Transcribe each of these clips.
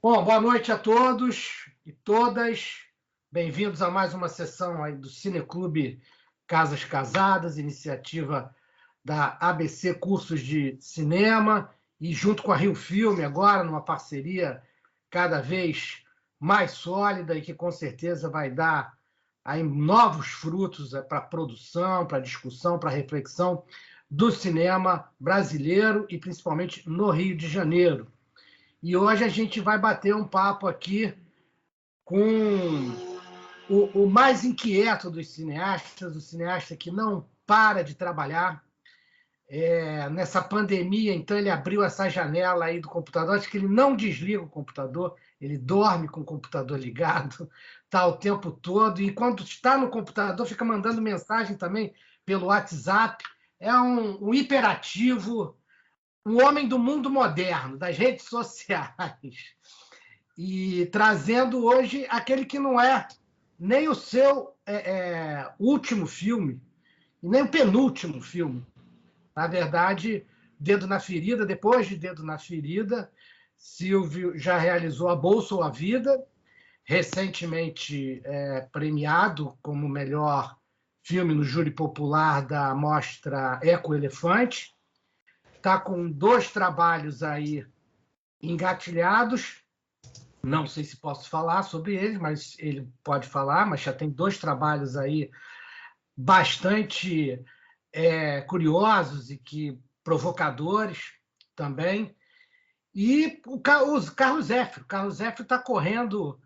Bom, boa noite a todos e todas. Bem-vindos a mais uma sessão aí do Cineclube Casas Casadas, iniciativa da ABC Cursos de Cinema, e junto com a Rio Filme, agora numa parceria cada vez mais sólida e que com certeza vai dar aí novos frutos para a produção, para a discussão, para a reflexão do cinema brasileiro e principalmente no Rio de Janeiro. E hoje a gente vai bater um papo aqui com o mais inquieto dos cineastas, o cineasta que não para de trabalhar. Nessa pandemia, então, ele abriu essa janela aí do computador, acho que ele não desliga o computador, ele dorme com o computador ligado, está o tempo todo, e quando está no computador, fica mandando mensagem também pelo WhatsApp. É um hiperativo, um homem do mundo moderno, das redes sociais, e trazendo hoje aquele que não é nem o seu último filme, e nem o penúltimo filme. Na verdade, Dedo na Ferida, depois de Dedo na Ferida, Silvio já realizou A Bolsa ou a Vida, recentemente premiado como melhor filme no júri popular da mostra Eco Elefante. Está com 2 trabalhos aí engatilhados. Não sei se posso falar sobre eles, mas ele pode falar, mas já tem 2 trabalhos aí bastante curiosos e que provocadores também. E o Carlos Zéfiro. Carlos Zéfiro está correndo,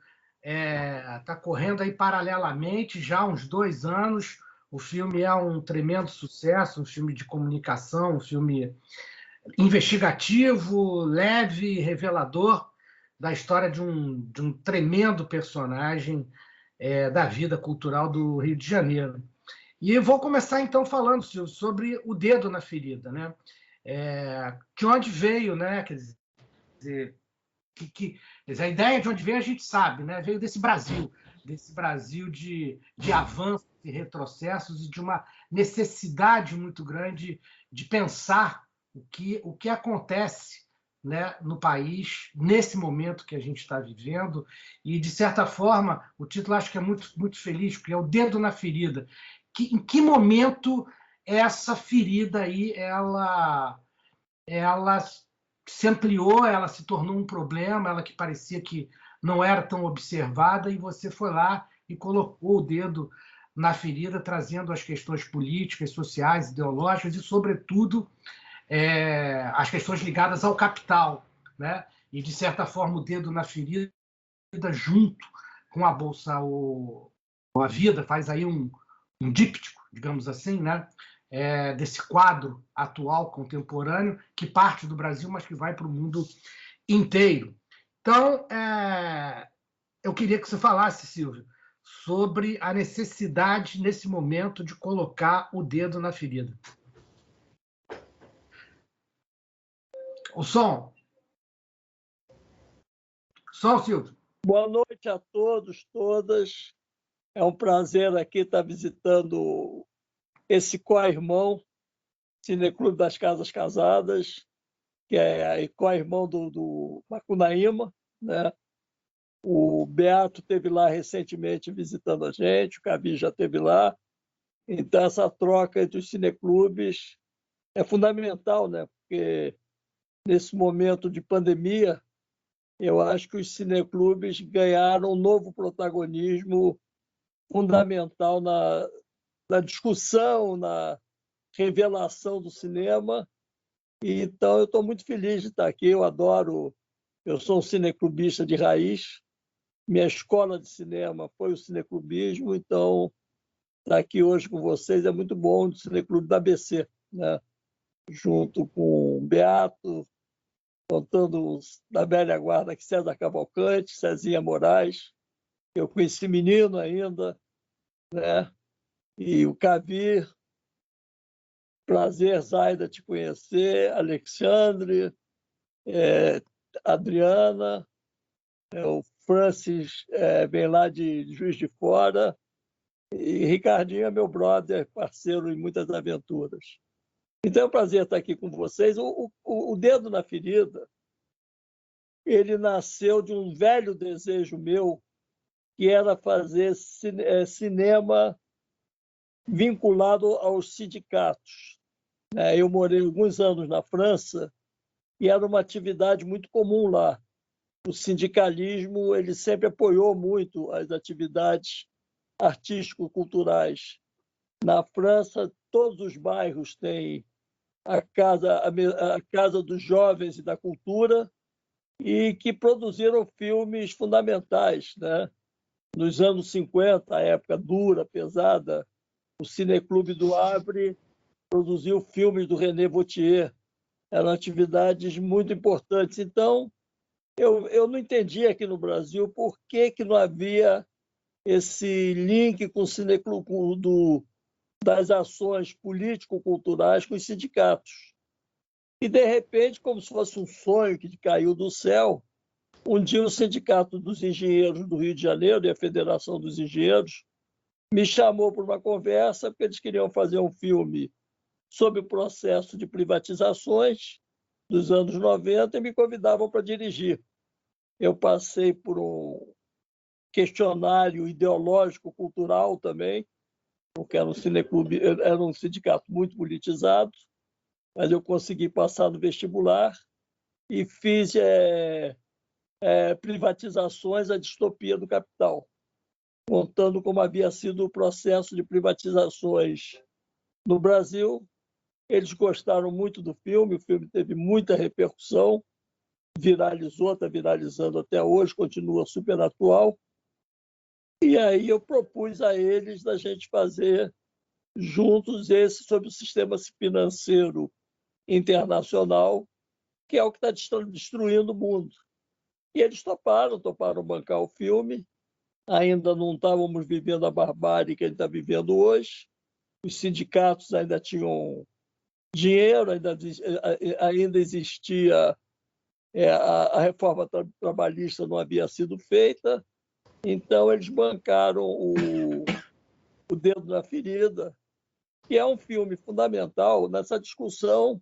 aí paralelamente já há uns 2 anos. O filme é um tremendo sucesso, um filme de comunicação, um filme investigativo, leve, revelador da história de um tremendo personagem da vida cultural do Rio de Janeiro. E eu vou começar, então, falando, Silvio, sobre o Dedo na Ferida, né? De onde veio, né? Quer dizer, a ideia de onde veio a gente sabe, né? Veio desse Brasil de avanços e retrocessos e de uma necessidade muito grande de pensar o que acontece, né, no país, nesse momento que a gente está vivendo. E, de certa forma, o título acho que é muito, muito feliz, porque é o Dedo na Ferida. Em que momento essa ferida aí ela se ampliou, ela se tornou um problema, ela que parecia que não era tão observada, e você foi lá e colocou o dedo na ferida, trazendo as questões políticas, sociais, ideológicas e, sobretudo, as questões ligadas ao capital, né? E, de certa forma, o Dedo na Ferida, junto com A Bolsa ou a Vida, faz aí um díptico, digamos assim, né? Desse quadro atual, contemporâneo, que parte do Brasil, mas que vai para o mundo inteiro. Então, eu queria que você falasse, Silvio, sobre a necessidade, nesse momento, de colocar o dedo na ferida. O som. Som, Silvio. Boa noite a todos, todas. É um prazer aqui estar visitando esse co-irmão, Cineclube das Casas Casadas, que é co-irmão do Macunaíma, né? O Beato esteve lá recentemente visitando a gente, o Cavi já esteve lá. Então, essa troca entre os cineclubes é fundamental, né? Porque nesse momento de pandemia, eu acho que os cineclubes ganharam um novo protagonismo fundamental na discussão, na revelação do cinema. E, então, eu estou muito feliz de estar aqui. Eu sou um cineclubista de raiz. Minha escola de cinema foi o cineclubismo, então estar aqui hoje com vocês é muito bom, do Cineclube da ABC, né? Junto com o Beato, contando da velha guarda aqui, César Cavalcante, Cezinha Moraes, que eu conheci menino ainda, né? E o Cavi, prazer, Zaida, te conhecer, Alexandre, Adriana, o Francis vem lá de Juiz de Fora, e Ricardinho é meu brother, parceiro em muitas aventuras. Então é um prazer estar aqui com vocês. O Dedo na Ferida, ele nasceu de um velho desejo meu, que era fazer cinema vinculado aos sindicatos. Eu morei alguns anos na França e era uma atividade muito comum lá. O sindicalismo ele sempre apoiou muito as atividades artístico-culturais. Na França, todos os bairros têm a casa dos jovens e da cultura, e que produziram filmes fundamentais, né? Nos anos 50, a época dura, pesada, o Cineclube do Havre produziu filmes do René Vautier. Eram atividades muito importantes. Então, eu não entendi aqui no Brasil por que não havia esse link com o Cineclube das ações político-culturais com os sindicatos. E, de repente, como se fosse um sonho que caiu do céu, um dia o Sindicato dos Engenheiros do Rio de Janeiro e a Federação dos Engenheiros me chamou para uma conversa, porque eles queriam fazer um filme sobre o processo de privatizações dos anos 90 e me convidavam para dirigir. Eu passei por um questionário ideológico-cultural também, porque era um sindicato muito politizado, mas eu consegui passar no vestibular e fiz privatizações, a distopia do capital, contando como havia sido o processo de privatizações no Brasil. Eles gostaram muito do filme, o filme teve muita repercussão, viralizou, está viralizando até hoje, continua super atual. E aí eu propus a eles da gente fazer juntos esse sobre o sistema financeiro internacional, que é o que está destruindo o mundo. E eles toparam bancar o filme. Ainda não estávamos vivendo a barbárie que a gente está vivendo hoje. Os sindicatos ainda tinham dinheiro, ainda existia a reforma trabalhista não havia sido feita. Então, eles bancaram o Dedo na Ferida, que é um filme fundamental nessa discussão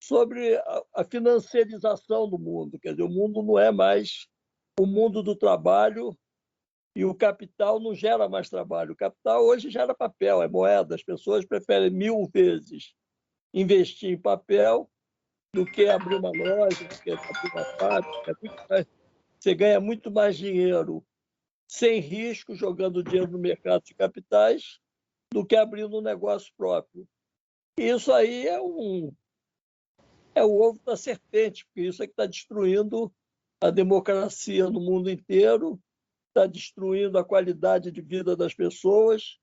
sobre a financiarização do mundo. Quer dizer, o mundo não é mais o mundo do trabalho e o capital não gera mais trabalho. O capital hoje gera papel, é moeda. As pessoas preferem 1000 vezes investir em papel do que abrir uma loja, do que abrir uma fábrica. Você ganha muito mais dinheiro sem risco, jogando dinheiro no mercado de capitais, do que abrindo um negócio próprio. E isso aí é o ovo da serpente, porque isso é que está destruindo a democracia no mundo inteiro, está destruindo a qualidade de vida das pessoas,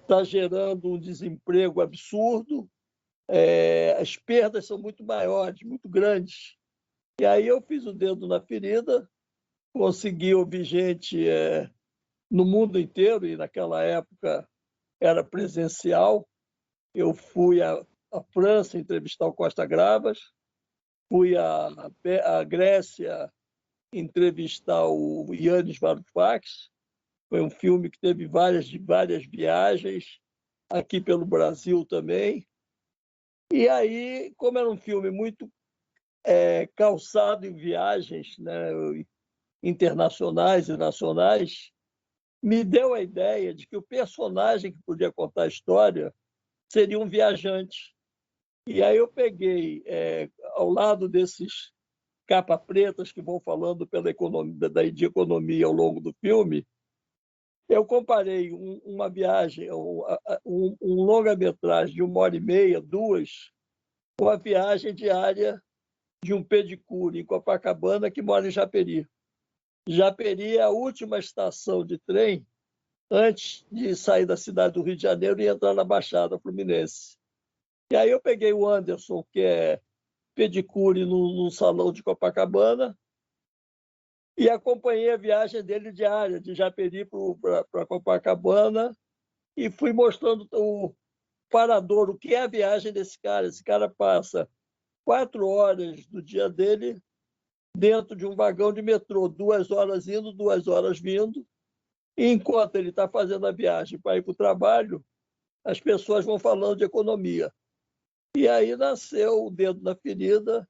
está gerando um desemprego absurdo, as perdas são muito maiores, muito grandes. E aí eu fiz o dedo na ferida, consegui ouvir gente no mundo inteiro, e naquela época era presencial. Eu fui à França entrevistar o Costa Gravas, fui à Grécia entrevistar o Yanis Varoufakis. Foi um filme que teve várias viagens, aqui pelo Brasil também. E aí, como era um filme muito calçado em viagens, né, internacionais e nacionais, me deu a ideia de que o personagem que podia contar a história seria um viajante. E aí eu peguei, ao lado desses capa-pretas que vão falando de economia ao longo do filme, eu comparei uma viagem, um longa-metragem de 1h30, 2, com a viagem diária de um pedicure em Copacabana que mora em Japeri. Japeri é a última estação de trem antes de sair da cidade do Rio de Janeiro e entrar na Baixada Fluminense. E aí eu peguei o Anderson, que é pedicure no salão de Copacabana, e acompanhei a viagem dele diária, de Japeri para Copacabana, e fui mostrando o parador, o que é a viagem desse cara. Esse cara passa 4 horas do dia dele dentro de um vagão de metrô, 2 horas indo, 2 horas vindo, e enquanto ele está fazendo a viagem para ir para o trabalho, as pessoas vão falando de economia. E aí nasceu o Dedo na Ferida,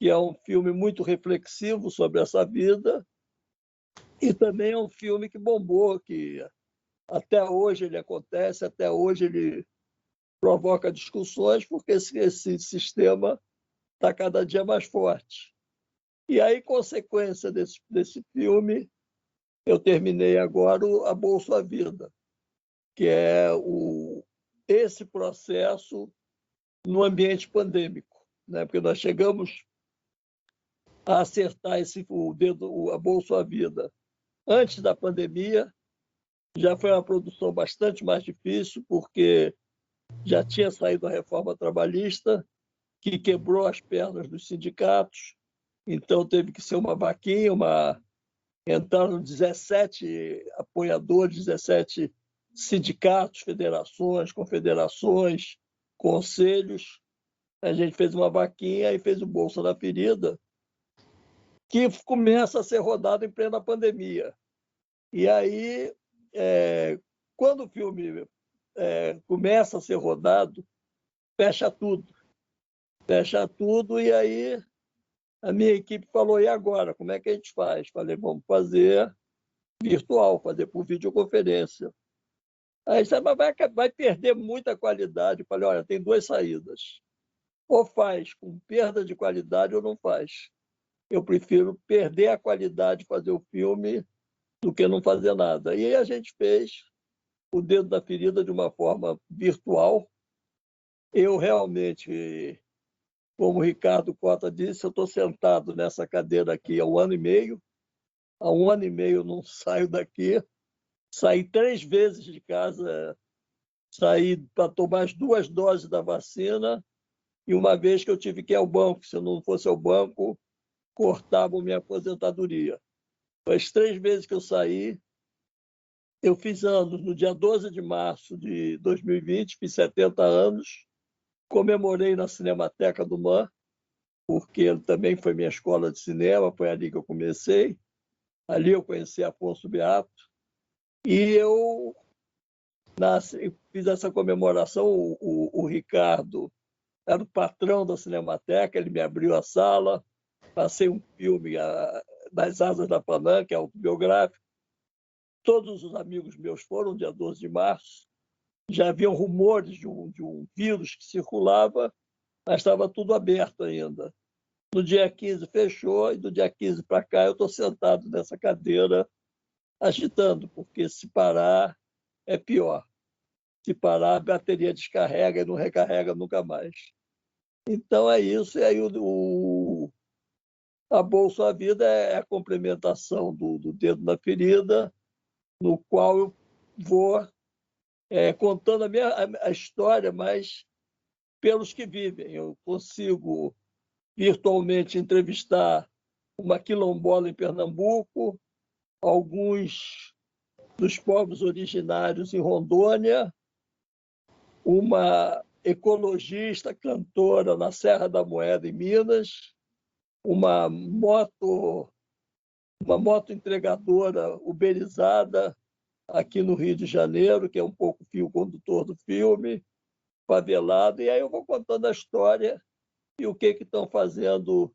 que é um filme muito reflexivo sobre essa vida, e também é um filme que bombou, que até hoje ele acontece, até hoje ele provoca discussões, porque esse sistema está cada dia mais forte. E aí, consequência desse filme, eu terminei agora A Bolsa Vida, que é esse processo no ambiente pandêmico, né? Porque nós chegamos a acertar a Bolsa Vida antes da pandemia, já foi uma produção bastante mais difícil, porque já tinha saído a reforma trabalhista, que quebrou as pernas dos sindicatos, então teve que ser uma vaquinha, entraram 17 apoiadores, 17 sindicatos, federações, confederações, conselhos. A gente fez uma vaquinha e fez o Bolsa da Ferida, que começa a ser rodado em plena pandemia. E aí, quando o filme começa a ser rodado, fecha tudo. Fecha tudo, e aí a minha equipe falou, e agora, como é que a gente faz? Falei, vamos fazer virtual, fazer por videoconferência. Aí você vai perder muita qualidade. Falei, olha, tem duas saídas. Ou faz com perda de qualidade ou não faz. Eu prefiro perder a qualidade, fazer o filme, do que não fazer nada. E aí a gente fez O Dedo da Ferida de uma forma virtual. Eu realmente, como o Ricardo Cota disse, eu estou sentado nessa cadeira aqui há 1 ano e meio. Há 1 ano e meio eu não saio daqui. Saí 3 vezes de casa, saí para tomar as 2 doses da vacina, e uma vez que eu tive que ir ao banco. Se eu não fosse ao banco, cortavam minha aposentadoria. As 3 vezes que eu saí, eu fiz anos. No dia 12 de março de 2020, fiz 70 anos. Comemorei na Cinemateca do MAN, porque ele também foi minha escola de cinema, foi ali que eu comecei. Ali eu conheci Afonso Beato. E eu fiz essa comemoração. O Ricardo era o patrão da Cinemateca, ele me abriu a sala, passei um filme, Das Asas da Panã, que é autobiográfico. Todos os amigos meus foram, dia 12 de março. Já haviam rumores de um vírus que circulava, mas estava tudo aberto ainda. No dia 15 fechou, e do dia 15 para cá eu estou sentado nessa cadeira agitando, porque se parar é pior. Se parar, a bateria descarrega e não recarrega nunca mais. Então é isso. E aí a Bolsa Vida é a complementação do Dedo na Ferida, no qual eu vou contando a história, mas pelos que vivem. Eu consigo virtualmente entrevistar uma quilombola em Pernambuco, alguns dos povos originários em Rondônia, uma ecologista, cantora na Serra da Moeda, em Minas, uma moto entregadora uberizada aqui no Rio de Janeiro, que é um pouco fio condutor do filme, favelado. E aí eu vou contando a história e o que estão fazendo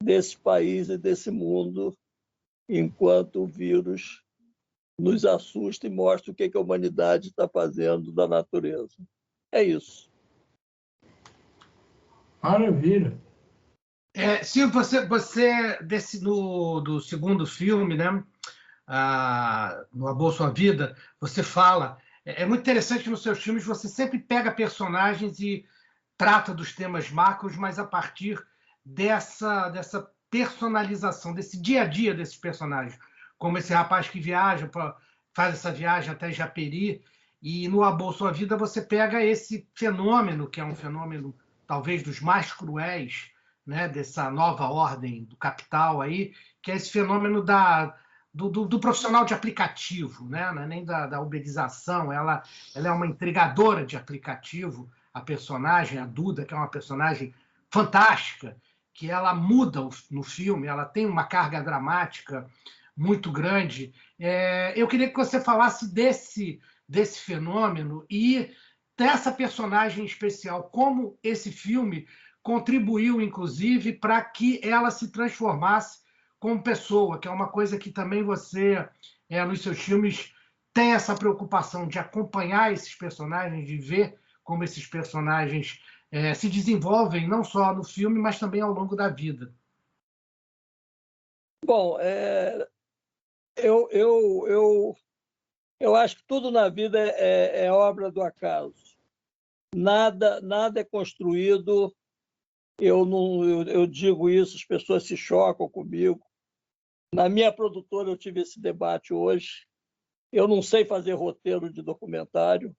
desse país e desse mundo, enquanto o vírus nos assusta e mostra o que a humanidade está fazendo da natureza. É isso. Maravilha. Sim, você do segundo filme, né? No A Boa Sua Vida, você fala. É muito interessante que nos seus filmes você sempre pega personagens e trata dos temas macros, mas a partir dessa personalização, desse dia a dia desses personagens. Como esse rapaz que faz essa viagem até Japeri, e no A Boa Sua Vida você pega esse fenômeno, que é um fenômeno talvez dos mais cruéis, né, dessa nova ordem do capital aí, que é esse fenômeno do profissional de aplicativo, né? Não é nem da uberização. Ela é uma entregadora de aplicativo, a personagem, a Duda, que é uma personagem fantástica, que ela muda no filme, ela tem uma carga dramática muito grande. Eu queria que você falasse desse fenômeno e dessa personagem especial, como esse filme contribuiu, inclusive, para que ela se transformasse como pessoa, que é uma coisa que também você, nos seus filmes, tem essa preocupação de acompanhar esses personagens, de ver como esses personagens se desenvolvem, não só no filme, mas também ao longo da vida. Bom, eu acho que tudo na vida é obra do acaso. Nada é construído. Eu digo isso, as pessoas se chocam comigo. Na minha produtora eu tive esse debate hoje. Eu não sei fazer roteiro de documentário.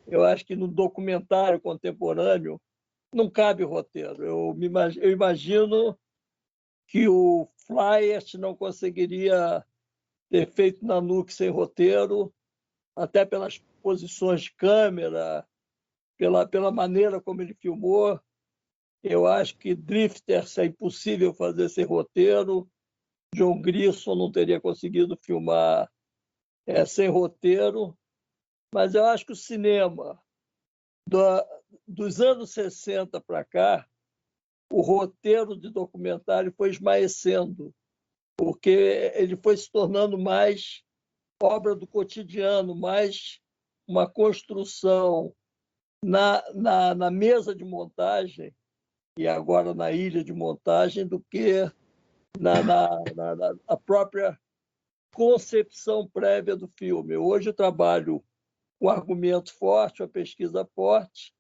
Eu acho que no documentário contemporâneo não cabe roteiro. Eu imagino que o Flyers não conseguiria ter feito Nanook sem roteiro, até pelas posições de câmera, pela maneira como ele filmou. Eu acho que Drifters é impossível fazer sem roteiro. John Grisham não teria conseguido filmar sem roteiro. Mas eu acho que o cinema dos anos 60 para cá, o roteiro de documentário foi esmaecendo, porque ele foi se tornando mais obra do cotidiano, mais uma construção na mesa de montagem e agora na ilha de montagem do que na própria concepção prévia do filme. Hoje eu trabalho com argumento forte, uma pesquisa forte,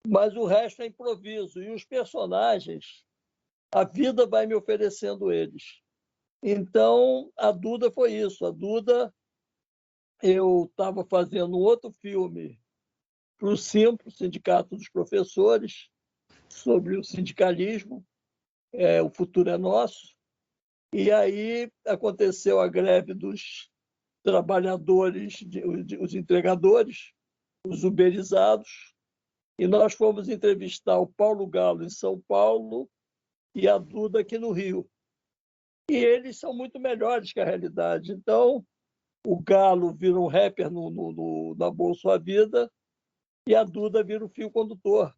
mas o resto é improviso. E os personagens, a vida vai me oferecendo eles. Então, a Duda foi isso. A Duda, eu estava fazendo um outro filme para o SIMPRO, Sindicato dos Professores, sobre o sindicalismo, O Futuro é Nosso. E aí aconteceu a greve dos trabalhadores, os entregadores, os uberizados, e nós fomos entrevistar o Paulo Galo em São Paulo e a Duda aqui no Rio. E eles são muito melhores que a realidade. Então, o Galo vira um rapper na Boa Sua Vida e a Duda vira o fio condutor.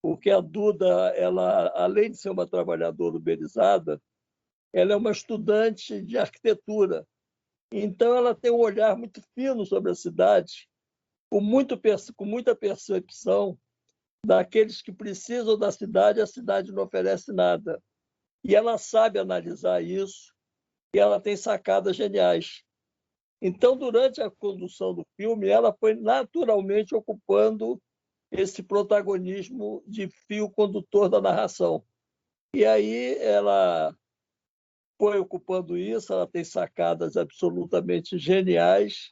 Porque a Duda, ela, além de ser uma trabalhadora uberizada, ela é uma estudante de arquitetura. Então, ela tem um olhar muito fino sobre a cidade, com muita percepção daqueles que precisam da cidade, a cidade não oferece nada. E ela sabe analisar isso e ela tem sacadas geniais. Então, durante a condução do filme, ela foi naturalmente ocupando esse protagonismo de fio condutor da narração. E aí ela foi ocupando isso, ela tem sacadas absolutamente geniais,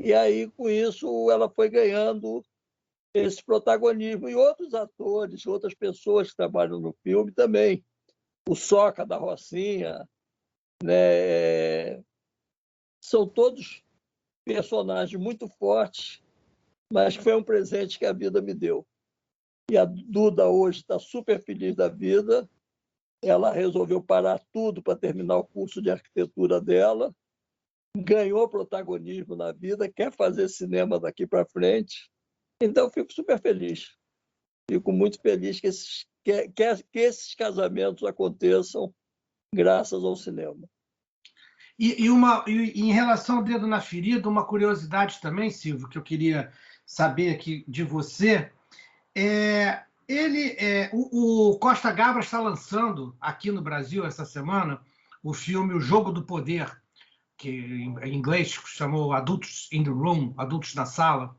e aí, com isso, ela foi ganhando esse protagonismo. E outros atores, outras pessoas que trabalham no filme também. O Soca da Rocinha, né? São todos personagens muito fortes, mas foi um presente que a vida me deu. E a Duda hoje está super feliz da vida. Ela resolveu parar tudo para terminar o curso de arquitetura dela, ganhou protagonismo na vida, quer fazer cinema daqui para frente. Então, fico super feliz. Fico muito feliz que esses casamentos aconteçam graças ao cinema. E em relação ao Dedo na Ferida, uma curiosidade também, Silvio, que eu queria saber aqui de você. O Costa Gavras está lançando aqui no Brasil essa semana o filme O Jogo do Poder, que em inglês chamou Adultos in the Room, Adultos na Sala,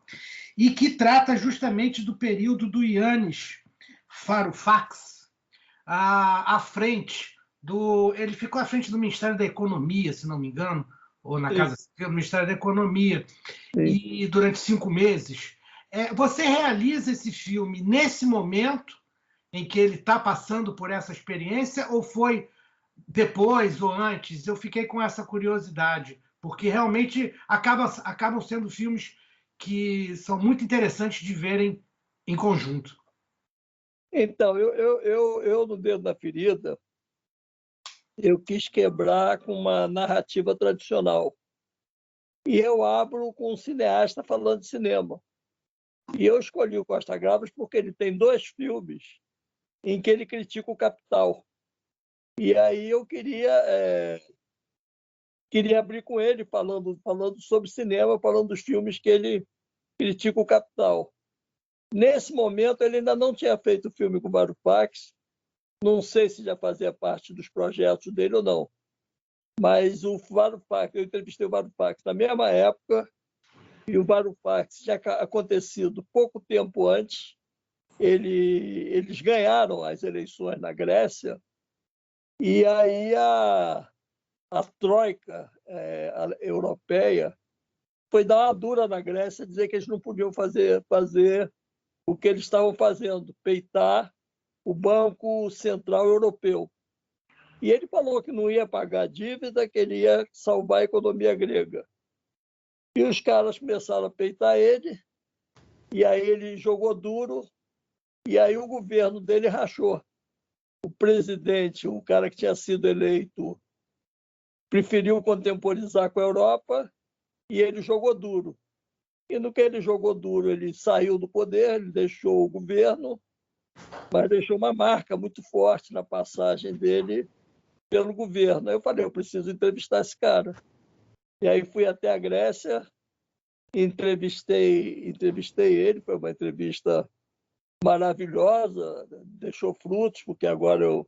e que trata justamente do período do Yanis Varoufakis à frente ele ficou à frente do Ministério da Economia, se não me engano, ou na Casa Civil, do Ministério da Economia, e durante 5 meses. Você realiza esse filme nesse momento em que ele está passando por essa experiência, ou foi depois ou antes? Eu fiquei com essa curiosidade, porque realmente acabam sendo filmes que são muito interessantes de verem em conjunto. Então, eu no Dedo da Ferida, eu quis quebrar com uma narrativa tradicional. E eu abro com um cineasta falando de cinema. E eu escolhi o Costa Gavras porque ele tem 2 filmes em que ele critica o Capital. E aí eu queria abrir com ele falando sobre cinema, falando dos filmes que ele critica o Capital. Nesse momento, ele ainda não tinha feito o filme com o Varoufakis, não sei se já fazia parte dos projetos dele ou não, mas o Varoufakis, eu entrevistei o Varoufakis na mesma época, e o Varoufakis tinha acontecido pouco tempo antes, eles ganharam as eleições na Grécia, e aí a troika europeia foi dar uma dura na Grécia, dizer que eles não podiam fazer o que eles estavam fazendo, peitar o Banco Central Europeu. E ele falou que não ia pagar a dívida, que ele ia salvar a economia grega. E os caras começaram a peitar ele, e aí ele jogou duro, e aí o governo dele rachou. O presidente, o cara que tinha sido eleito, preferiu contemporizar com a Europa, e ele jogou duro. E no que ele jogou duro, ele saiu do poder, ele deixou o governo, mas deixou uma marca muito forte na passagem dele pelo governo. Aí eu falei, eu preciso entrevistar esse cara. E aí fui até a Grécia, entrevistei ele, foi uma entrevista maravilhosa, deixou frutos, porque agora eu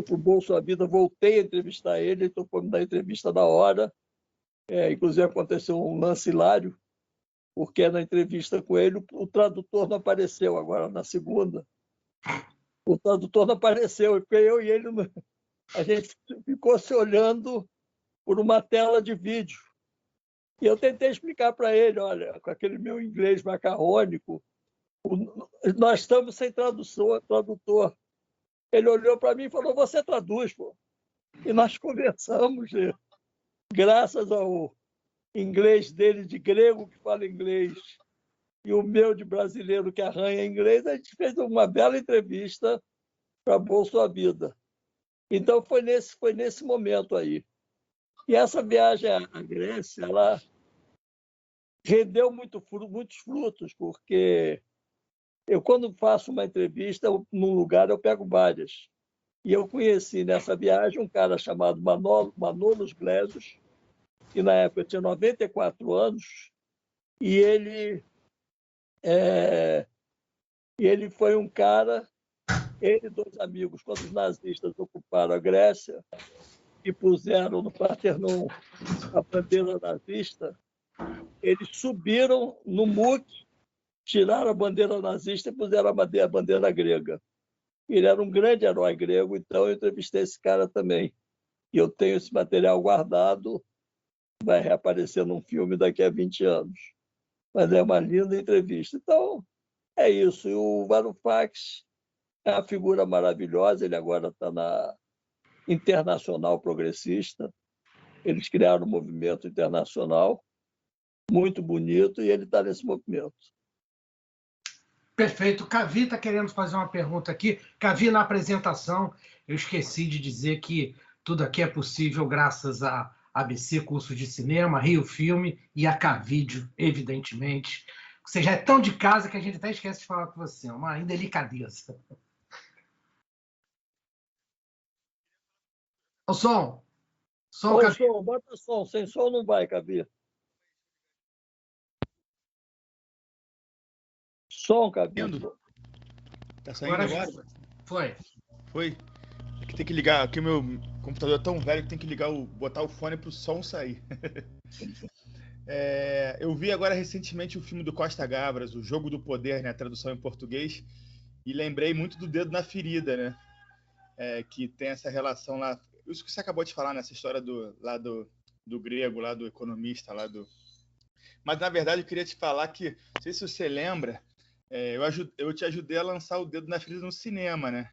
para o Bolso a Vida, voltei a entrevistar ele, então foi me dar entrevista na hora. Inclusive aconteceu um lance hilário, porque na entrevista com ele o tradutor não apareceu agora na segunda. O tradutor não apareceu, e eu e ele, a gente ficou se olhando por uma tela de vídeo. E eu tentei explicar para ele, olha, com aquele meu inglês macarrônico, nós estamos sem tradutor. Ele olhou para mim e falou, você traduz, pô. E nós conversamos, graças ao inglês dele de grego, que fala inglês, e o meu de brasileiro, que arranha inglês, a gente fez uma bela entrevista para Bolso a Vida. Então, foi nesse momento aí. E essa viagem à Grécia, ela rendeu muitos frutos, porque eu, quando faço uma entrevista num lugar, eu pego várias. E eu conheci nessa viagem um cara chamado Manolos Glesos, que na época tinha 94 anos, e ele foi um cara, ele e dois amigos, quando os nazistas ocuparam a Grécia e puseram no Partenon a bandeira nazista, eles subiram no MUC, tiraram a bandeira nazista e puseram a bandeira grega. Ele era um grande herói grego, então eu entrevistei esse cara também. E eu tenho esse material guardado, vai reaparecer num filme daqui a 20 anos. Mas é uma linda entrevista. Então, é isso. E o Varoufakis é uma figura maravilhosa, ele agora está na Internacional Progressista. Eles criaram um movimento internacional muito bonito e ele está nesse movimento. Perfeito. Cavi está querendo fazer uma pergunta aqui. Cavi, na apresentação, eu esqueci de dizer que tudo aqui é possível graças a ABC Cursos de Cinema, Rio Filme e a Cavídeo, evidentemente. Você já é tão de casa que a gente até esquece de falar com você. É uma indelicadeza. O som. Som, Ô, Cavi. som, bota som. Sem som não vai, Cavi. Som, Cavi. Tá saindo agora? Foi. Foi? Aqui tem que ligar, aqui o meu computador é tão velho que tem que botar o fone pro som sair. Eu vi agora recentemente o filme do Costa Gavras, O Jogo do Poder, né, a tradução em português, e lembrei muito do Dedo na Ferida, né? Que tem essa relação lá. Isso que você acabou de falar, nessa história do grego, lá do economista, Mas na verdade eu queria te falar que, não sei se você lembra, eu te ajudei a lançar o Dedo na Ferida no cinema, né?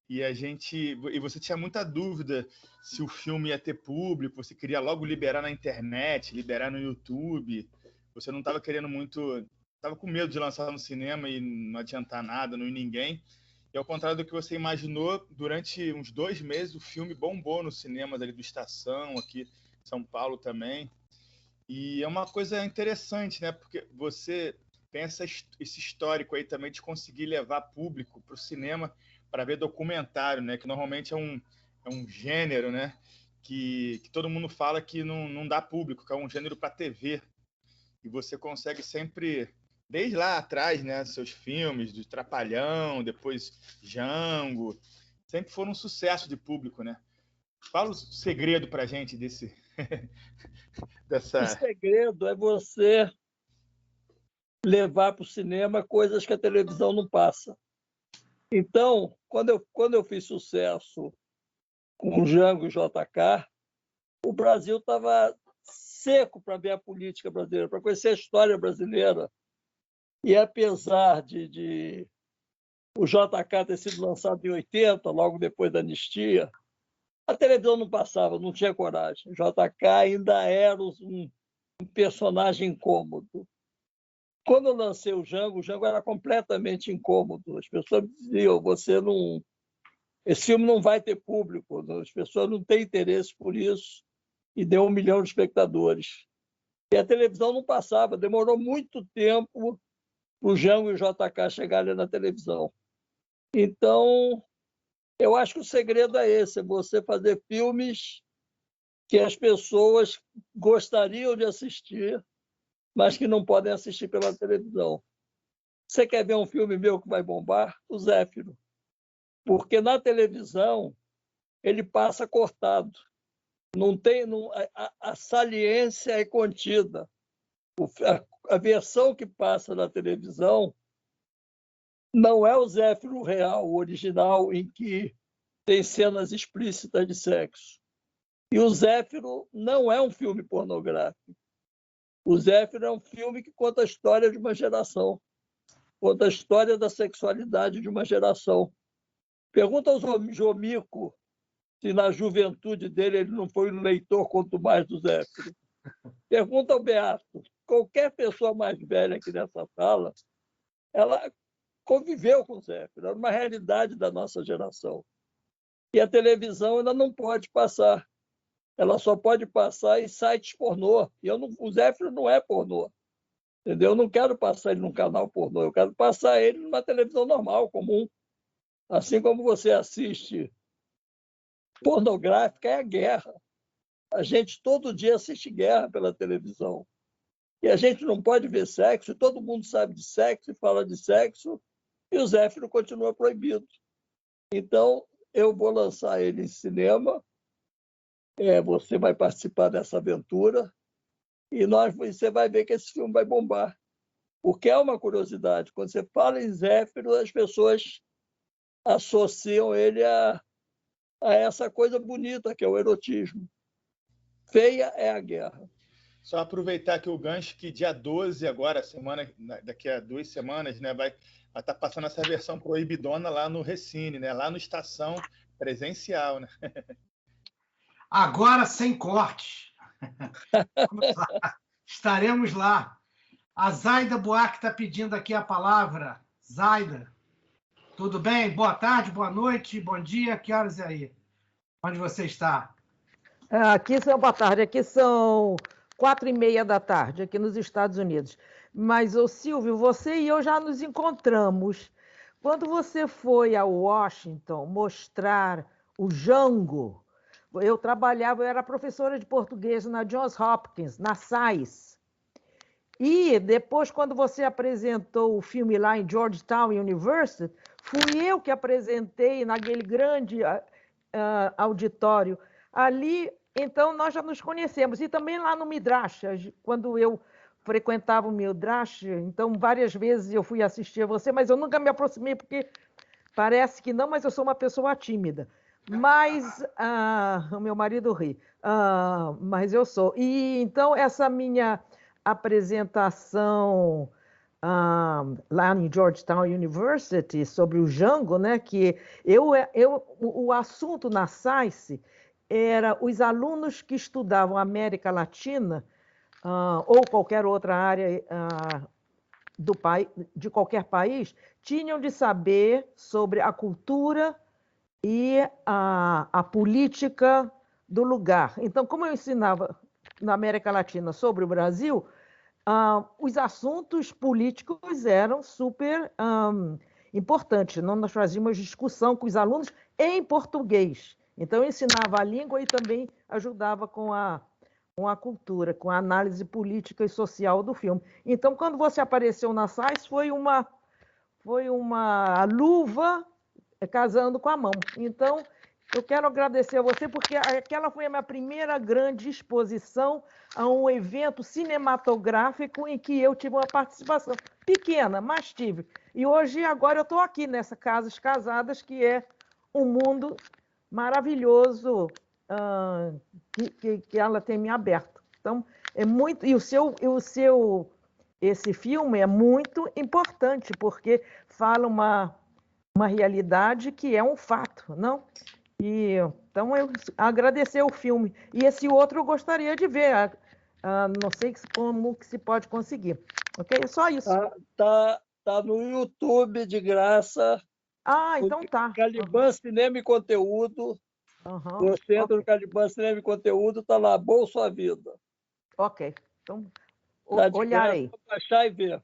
E você tinha muita dúvida se o filme ia ter público, você queria logo liberar na internet, liberar no YouTube, você não estava querendo muito, estava com medo de lançar no cinema e não adiantar nada, não ir ninguém. E ao contrário do que você imaginou, durante uns 2 meses o filme bombou nos cinemas ali do Estação, aqui em São Paulo também. E é uma coisa interessante, né? Porque você tem esse histórico aí também de conseguir levar público para o cinema para ver documentário, né? Que normalmente é um gênero, né? Que todo mundo fala que não dá público, que é um gênero para TV. E você consegue sempre, desde lá atrás, né? Seus filmes, do Trapalhão, depois Django, sempre foram um sucesso de público, né? Fala o segredo para a gente O segredo é você levar para o cinema coisas que a televisão não passa. Então, quando eu fiz sucesso com o Django e JK, o Brasil estava seco para ver a política brasileira, para conhecer a história brasileira. E apesar de o JK ter sido lançado em 80, logo depois da anistia, a televisão não passava, não tinha coragem. O JK ainda era um personagem incômodo. Quando eu lancei o Django era completamente incômodo. As pessoas diziam, esse filme não vai ter público, as pessoas não têm interesse por isso, e deu 1 milhão de espectadores. E a televisão não passava, demorou muito tempo para o Django e o JK chegarem na televisão. Então, eu acho que o segredo é esse, é você fazer filmes que as pessoas gostariam de assistir, mas que não podem assistir pela televisão. Você quer ver um filme meu que vai bombar? O Zéfiro. Porque na televisão ele passa cortado. A saliência é contida. A versão que passa na televisão não é o Zéfiro real, o original, em que tem cenas explícitas de sexo. E o Zéfiro não é um filme pornográfico. O Zéfiro é um filme que conta a história de uma geração, conta a história da sexualidade de uma geração. Pergunta ao Jomico se na juventude dele ele não foi um leitor quanto mais do Zéfiro. Pergunta ao Beato. Qualquer pessoa mais velha aqui nessa sala, ela conviveu com o Zéfiro, era uma realidade da nossa geração. E a televisão ainda não pode passar. Ela só pode passar em sites pornô. E o Zéfiro não é pornô. Entendeu? Eu não quero passar ele num canal pornô, eu quero passar ele numa televisão normal, comum. Assim como você assiste pornográfica, é a guerra. A gente todo dia assiste guerra pela televisão. E a gente não pode ver sexo, e todo mundo sabe de sexo e fala de sexo, e o Zéfiro continua proibido. Então, eu vou lançar ele em cinema, você vai participar dessa aventura, e você vai ver que esse filme vai bombar. Porque é uma curiosidade, quando você fala em Zéfiro, as pessoas associam ele a essa coisa bonita que é o erotismo. Feia é a guerra. Só aproveitar aqui o gancho que dia 12 agora, daqui a 2 semanas, né, vai estar passando essa versão proibidona lá no Recine, né, lá no Estação presencial, né? Agora sem corte. Estaremos lá. A Zaida Buarque está pedindo aqui a palavra. Zaida, tudo bem? Boa tarde, boa noite, bom dia. Que horas é aí? Onde você está? Aqui são boa tarde. Aqui são 4h30 da tarde, aqui nos Estados Unidos. Mas, ô Silvio, você e eu já nos encontramos. Quando você foi a Washington mostrar o Django, eu era professora de português na Johns Hopkins, na SAIS. E depois, quando você apresentou o filme lá em Georgetown University, fui eu que apresentei naquele grande auditório. Ali, então, nós já nos conhecemos. E também lá no Midrash, quando eu frequentava o Midrash, então várias vezes eu fui assistir a você, mas eu nunca me aproximei, porque parece que não, mas eu sou uma pessoa tímida. Mas o meu marido ri, mas eu sou. E então essa minha apresentação lá em Georgetown University sobre o Django, né, que o assunto na SAIS era os alunos que estudavam América Latina ou qualquer outra área de qualquer país, tinham de saber sobre a cultura e a política do lugar. Então, como eu ensinava na América Latina sobre o Brasil, os assuntos políticos eram super importante. Nós fazíamos discussão com os alunos em português. Então, eu ensinava a língua e também ajudava com a cultura, com a análise política e social do filme. Então, quando você apareceu na SAIS, foi uma luva casando com a mão. Então, eu quero agradecer a você, porque aquela foi a minha primeira grande exposição a um evento cinematográfico em que eu tive uma participação pequena, mas tive. E hoje, agora, eu estou aqui nessa Casas Casadas, que é um mundo maravilhoso que ela tem me aberto. Então, é muito. Esse filme é muito importante, porque fala uma realidade que é um fato, não? Então, eu agradecer o filme. E esse outro eu gostaria de ver. Não sei como que se pode conseguir. Ok? É só isso. Tá no YouTube de graça. Então tá. Caliban Cinema e Conteúdo. Você entra no Caliban Cinema e Conteúdo, tá lá, Bolsa à Vida. Ok. Então, tá olharei. Para baixar e ver.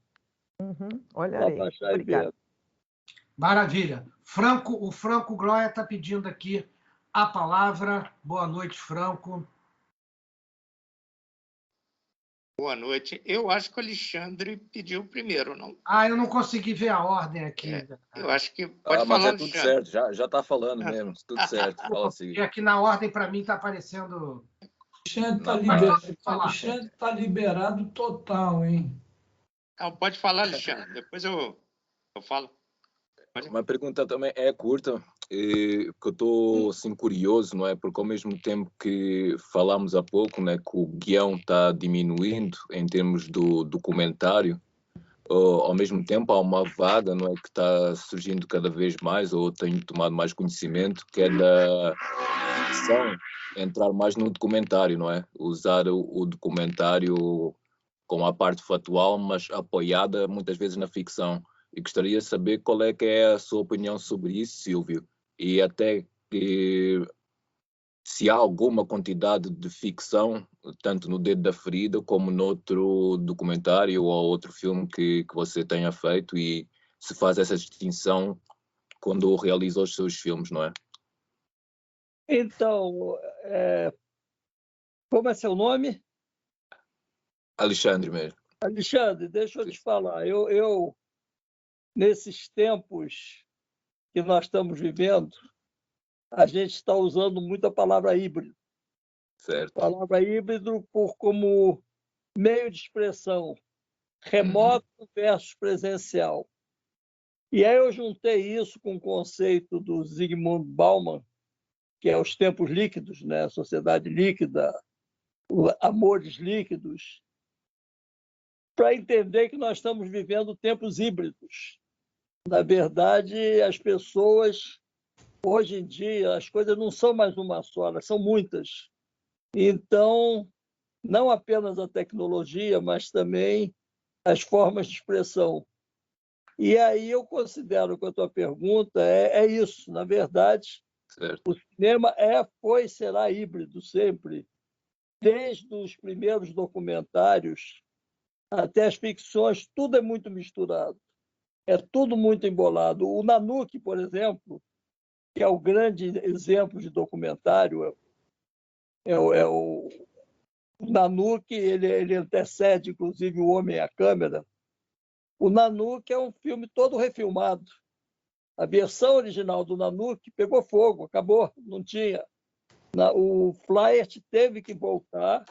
Olharei. Para baixar Obrigado. e ver. Maravilha. O Franco Glória está pedindo aqui a palavra. Boa noite, Franco. Boa noite. Eu acho que o Alexandre pediu primeiro, não? Eu não consegui ver a ordem aqui. Eu acho que pode mas falar, é tudo certo, já está falando mesmo, tudo certo. Fala assim. E aqui na ordem, para mim, está aparecendo... Alexandre está liberado total, hein? Não, pode falar, Alexandre. Depois eu falo. Uma pergunta também é curta, porque eu estou assim, curioso, não é? Porque ao mesmo tempo que falamos há pouco, né, que o guião está diminuindo em termos do documentário, ao mesmo tempo há uma vaga, não é, que está surgindo cada vez mais, ou tenho tomado mais conhecimento, que é da ficção entrar mais no documentário, não é? Usar o documentário com a parte factual, mas apoiada muitas vezes na ficção. E gostaria de saber qual é que é a sua opinião sobre isso, Silvio, e até que se há alguma quantidade de ficção, tanto no Dedo da Ferida como noutro documentário ou outro filme que você tenha feito, e se faz essa distinção quando realiza os seus filmes, não é? Então, como é seu nome? Alexandre mesmo. Alexandre, deixa eu te falar. Eu nesses tempos que nós estamos vivendo, a gente está usando muito a palavra híbrido. Certo. A palavra híbrido como meio de expressão, remoto versus presencial. E aí eu juntei isso com o conceito do Zygmunt Bauman, que é os tempos líquidos, né? A sociedade líquida, amores líquidos, para entender que nós estamos vivendo tempos híbridos. Na verdade, as pessoas, hoje em dia, as coisas não são mais uma só, elas são muitas. Então, não apenas a tecnologia, mas também as formas de expressão. E aí eu considero que a tua pergunta é isso. Na verdade, certo. O cinema foi e será híbrido sempre. Desde os primeiros documentários até as ficções, tudo é muito misturado. É tudo muito embolado. O Nanuque, por exemplo, que é o grande exemplo de documentário, o Nanuque, ele antecede, inclusive, O Homem e a Câmera. O Nanuque é um filme todo refilmado. A versão original do Nanuque pegou fogo, acabou, não tinha. O Flaherty teve que voltar,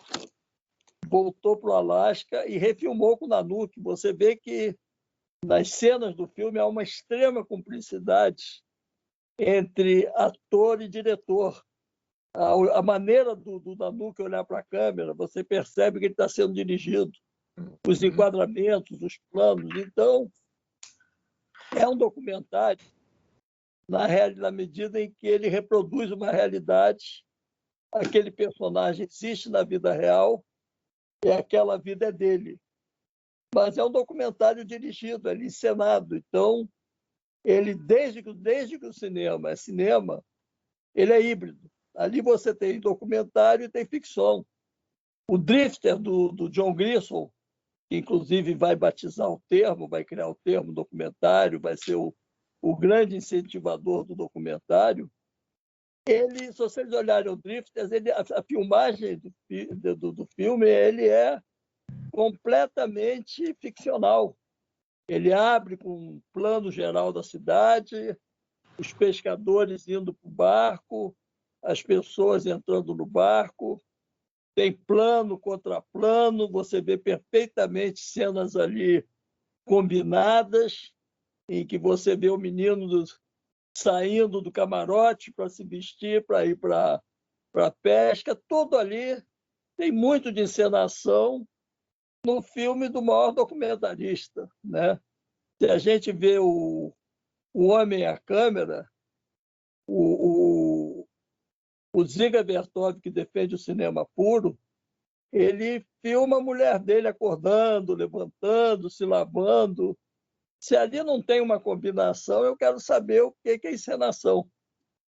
voltou para o Alasca e refilmou com o Nanuque. Você vê que nas cenas do filme há uma extrema cumplicidade entre ator e diretor. A maneira do Nanuque olhar para a câmera, você percebe que ele está sendo dirigido. Os enquadramentos, os planos. Então, é um documentário na medida em que ele reproduz uma realidade, aquele personagem existe na vida real e aquela vida é dele. Mas é um documentário dirigido, é encenado. Então, ele, desde que o cinema é cinema, ele é híbrido. Ali você tem documentário e tem ficção. O Drifter, do John Grisham, que inclusive vai batizar o termo, vai criar o termo documentário, vai ser o o grande incentivador do documentário, ele, se vocês olharem o Drifters, a filmagem do filme ele é completamente ficcional. Ele abre com um plano geral da cidade, os pescadores indo para o barco, as pessoas entrando no barco, tem plano contra plano, você vê perfeitamente cenas ali combinadas, em que você vê o menino saindo do camarote para se vestir, para ir para a pesca, tudo ali tem muito de encenação no filme do maior documentarista, né? Se a gente vê o Homem e a Câmera, o Dziga Vertov, que defende o cinema puro, ele filma a mulher dele acordando, levantando, se lavando. Se ali não tem uma combinação, eu quero saber o que é encenação.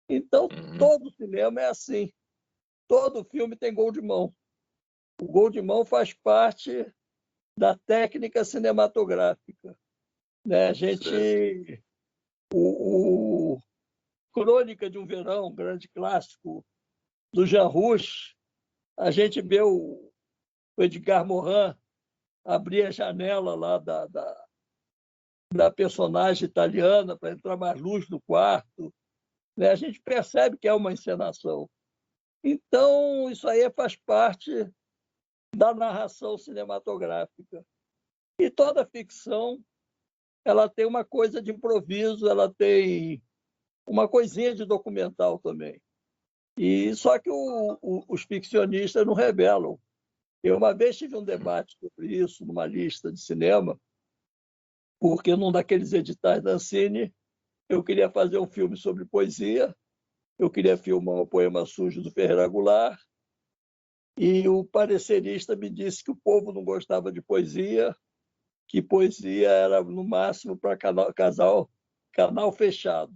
Então, todo cinema é assim. Todo filme tem gol de mão. O gol de mão faz parte da técnica cinematográfica. Né? A gente... O Crônica de um Verão, um grande clássico do Jean Rouch, a gente vê o Edgar Morin abrir a janela lá da personagem italiana para entrar mais luz no quarto. Né? A gente percebe que é uma encenação. Então, isso aí faz parte da narração cinematográfica. E toda ficção ela tem uma coisa de improviso, ela tem uma coisinha de documental também. E só que os ficcionistas não revelam. Eu uma vez tive um debate sobre isso numa lista de cinema, porque num daqueles editais da Ancine eu queria fazer um filme sobre poesia, eu queria filmar o Poema Sujo do Ferreira Goulart, e o parecerista me disse que o povo não gostava de poesia, que poesia era, no máximo, para canal fechado.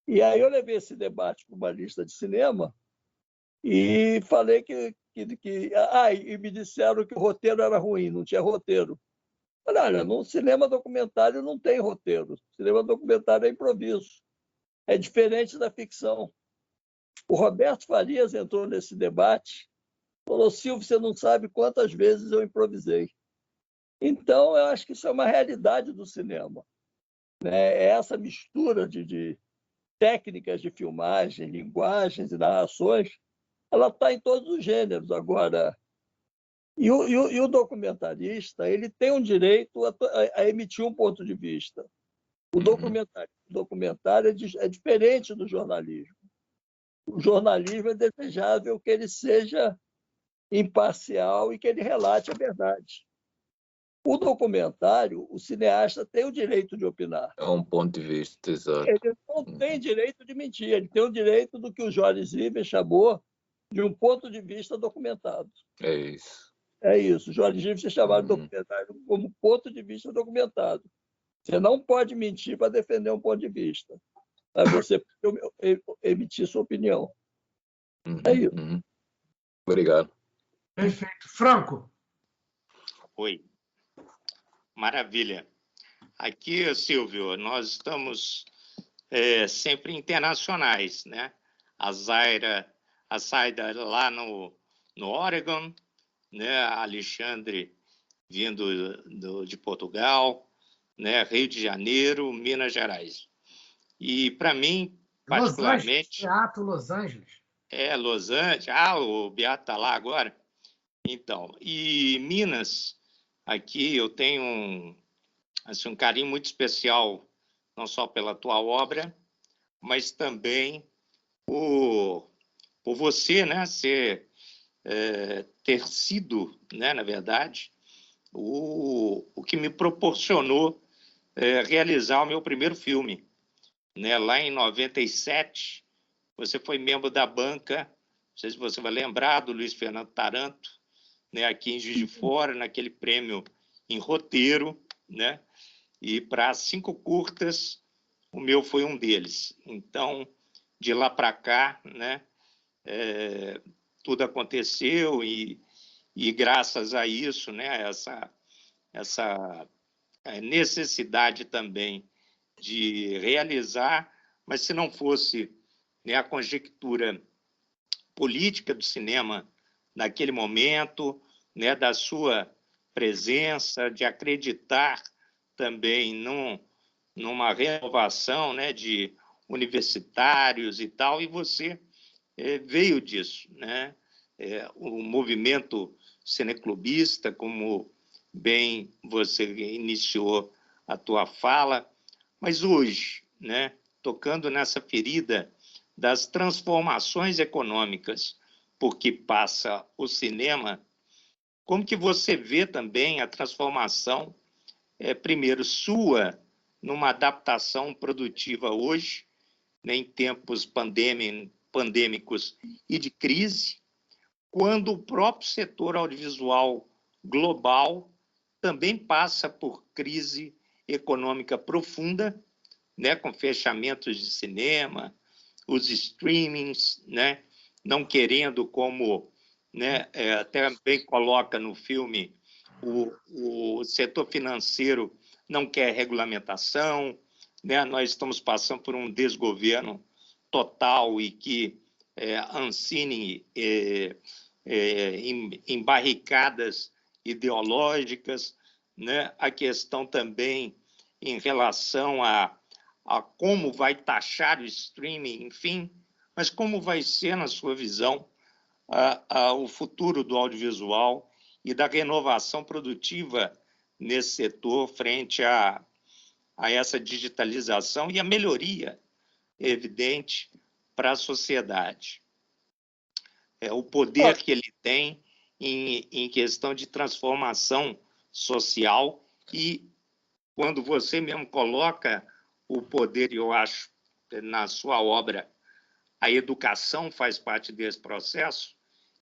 E aí eu levei esse debate para uma lista de cinema e falei e me disseram que o roteiro era ruim, não tinha roteiro. Falei, olha, no cinema documentário não tem roteiro. Cinema documentário é improviso. É diferente da ficção. O Roberto Farias entrou nesse debate, falou, Silvio, você não sabe quantas vezes eu improvisei. Então, eu acho que isso é uma realidade do cinema. Né? É essa mistura de técnicas de filmagem, linguagens e narrações, ela está em todos os gêneros agora. E o documentarista ele tem um direito a emitir um ponto de vista. O documentário é diferente do jornalismo. O jornalismo é desejável que ele seja imparcial e que ele relate a verdade. O documentário, o cineasta tem o direito de opinar. É um ponto de vista, exato. Ele não tem direito de mentir, ele tem o direito do que o Jorge Siver chamou de um ponto de vista documentado. É isso. É isso. O Jorge Siver chamava de documentário como ponto de vista documentado. Você não pode mentir para defender um ponto de vista. Mas você pode emitir sua opinião. É isso. Obrigado. Perfeito. Franco. Oi. Maravilha. Aqui, Silvio, nós estamos sempre internacionais, né? A Zaira lá no Oregon, né? A Alexandre vindo de Portugal, né? Rio de Janeiro, Minas Gerais. E, para mim, particularmente... Teatro Los Angeles. Los Angeles. O Beato está lá agora. Então, e Minas, aqui eu tenho um carinho muito especial, não só pela tua obra, mas também por você, né, ter sido, né, na verdade, o que me proporcionou realizar o meu primeiro filme. Né? Lá em 97, você foi membro da banca, não sei se você vai lembrar, do Luiz Fernando Taranto, né, aqui em Juiz de Fora, naquele prêmio em roteiro, né? E para 5 curtas, o meu foi um deles. Então, de lá para cá, né, tudo aconteceu e graças a isso, né, essa necessidade também de realizar, mas se não fosse, né, a conjectura política do cinema naquele momento, né, da sua presença, de acreditar também numa renovação, né, de universitários e tal, e você veio disso, né? O movimento cineclubista, como bem você iniciou a tua fala, mas hoje, né, tocando nessa ferida das transformações econômicas por que passa o cinema, como que você vê também a transformação, primeiro, sua, numa adaptação produtiva hoje, né, em tempos pandêmicos e de crise, quando o próprio setor audiovisual global também passa por crise econômica profunda, né, com fechamentos de cinema, os streamings, né, não querendo, como, né, até bem coloca no filme, o setor financeiro não quer regulamentação, né, nós estamos passando por um desgoverno total e que Ancine em barricadas ideológicas, né, a questão também em relação a como vai taxar o streaming, enfim, mas como vai ser, na sua visão, o futuro do audiovisual e da renovação produtiva nesse setor frente a essa digitalização e a melhoria evidente para a sociedade. O poder que ele tem em questão de transformação social e, quando você mesmo coloca o poder, eu acho, na sua obra, a educação faz parte desse processo,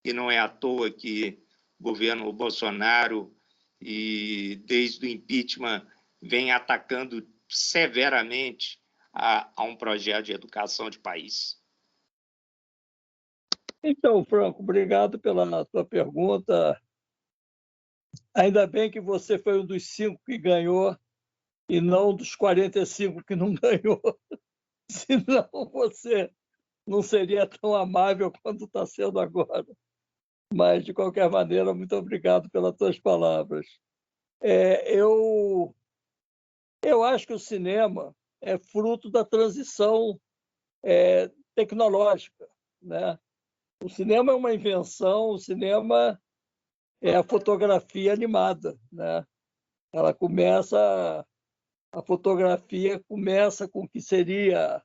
e não é à toa que o governo Bolsonaro, e desde o impeachment, vem atacando severamente a um projeto de educação de país. Então, Franco, obrigado pela tua pergunta. Ainda bem que você foi um dos 5 que ganhou e não dos 45 que não ganhou. Senão você não seria tão amável quanto está sendo agora. Mas, de qualquer maneira, muito obrigado pelas tuas palavras. Eu acho que o cinema é fruto da transição tecnológica, né? O cinema é uma invenção, o cinema é a fotografia animada, né? A fotografia começa com o que seria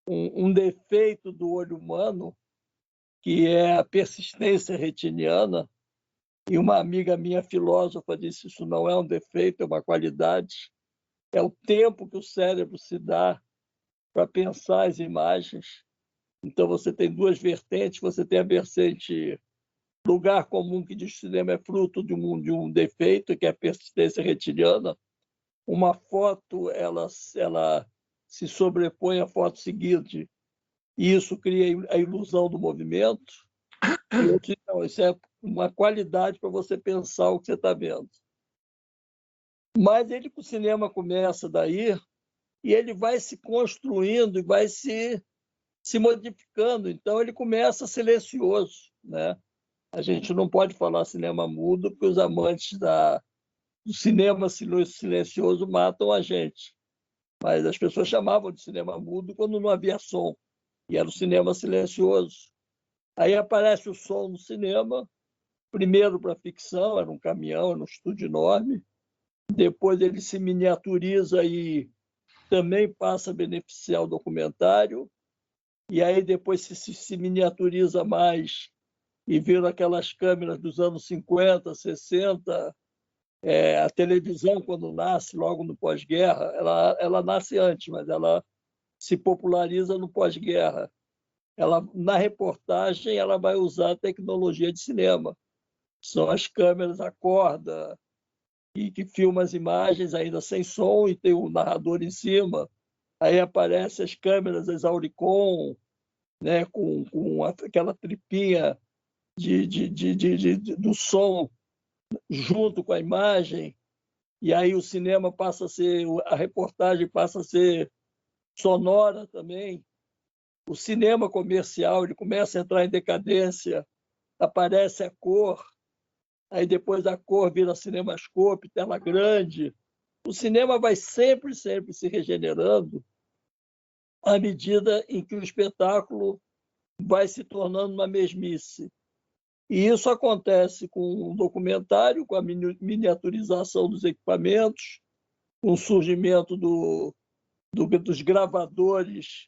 um defeito do olho humano, que é a persistência retiniana, e uma amiga minha filósofa disse: isso não é um defeito, é uma qualidade, é o tempo que o cérebro se dá para pensar as imagens. Então você tem 2 vertentes, você tem a vertente lugar comum, que diz que o cinema é fruto de um defeito, que é a persistência retiniana. Uma foto ela se sobrepõe à foto seguinte, e isso cria a ilusão do movimento. E eu disse: não, isso é uma qualidade para você pensar o que você está vendo. Mas o cinema começa daí, e ele vai se construindo e vai se modificando. Então, ele começa silencioso, né? A gente não pode falar cinema mudo, porque os amantes do cinema silencioso matam a gente. Mas as pessoas chamavam de cinema mudo quando não havia som, e era o cinema silencioso. Aí aparece o som no cinema, primeiro para a ficção, era um caminhão, era um estúdio enorme. Depois ele se miniaturiza e também passa a beneficiar o documentário. E aí depois se miniaturiza mais e vira aquelas câmeras dos anos 50, 60. A televisão, quando nasce, logo no pós-guerra, ela nasce antes, mas ela se populariza no pós-guerra. Na reportagem, ela vai usar a tecnologia de cinema. São as câmeras a corda, e que filmam as imagens ainda sem som, e tem o narrador em cima. Aí aparecem as câmeras, as Auricon, né, com aquela tripinha do som junto com a imagem. e aí o cinema passa a ser, a reportagem passa a ser sonora também. O cinema comercial ele começa a entrar em decadência, aparece a cor, aí depois a cor vira cinemascope, tela grande. O cinema vai sempre se regenerando à medida em que o espetáculo vai se tornando uma mesmice. E isso acontece com o documentário, com a miniaturização dos equipamentos, com o surgimento dos gravadores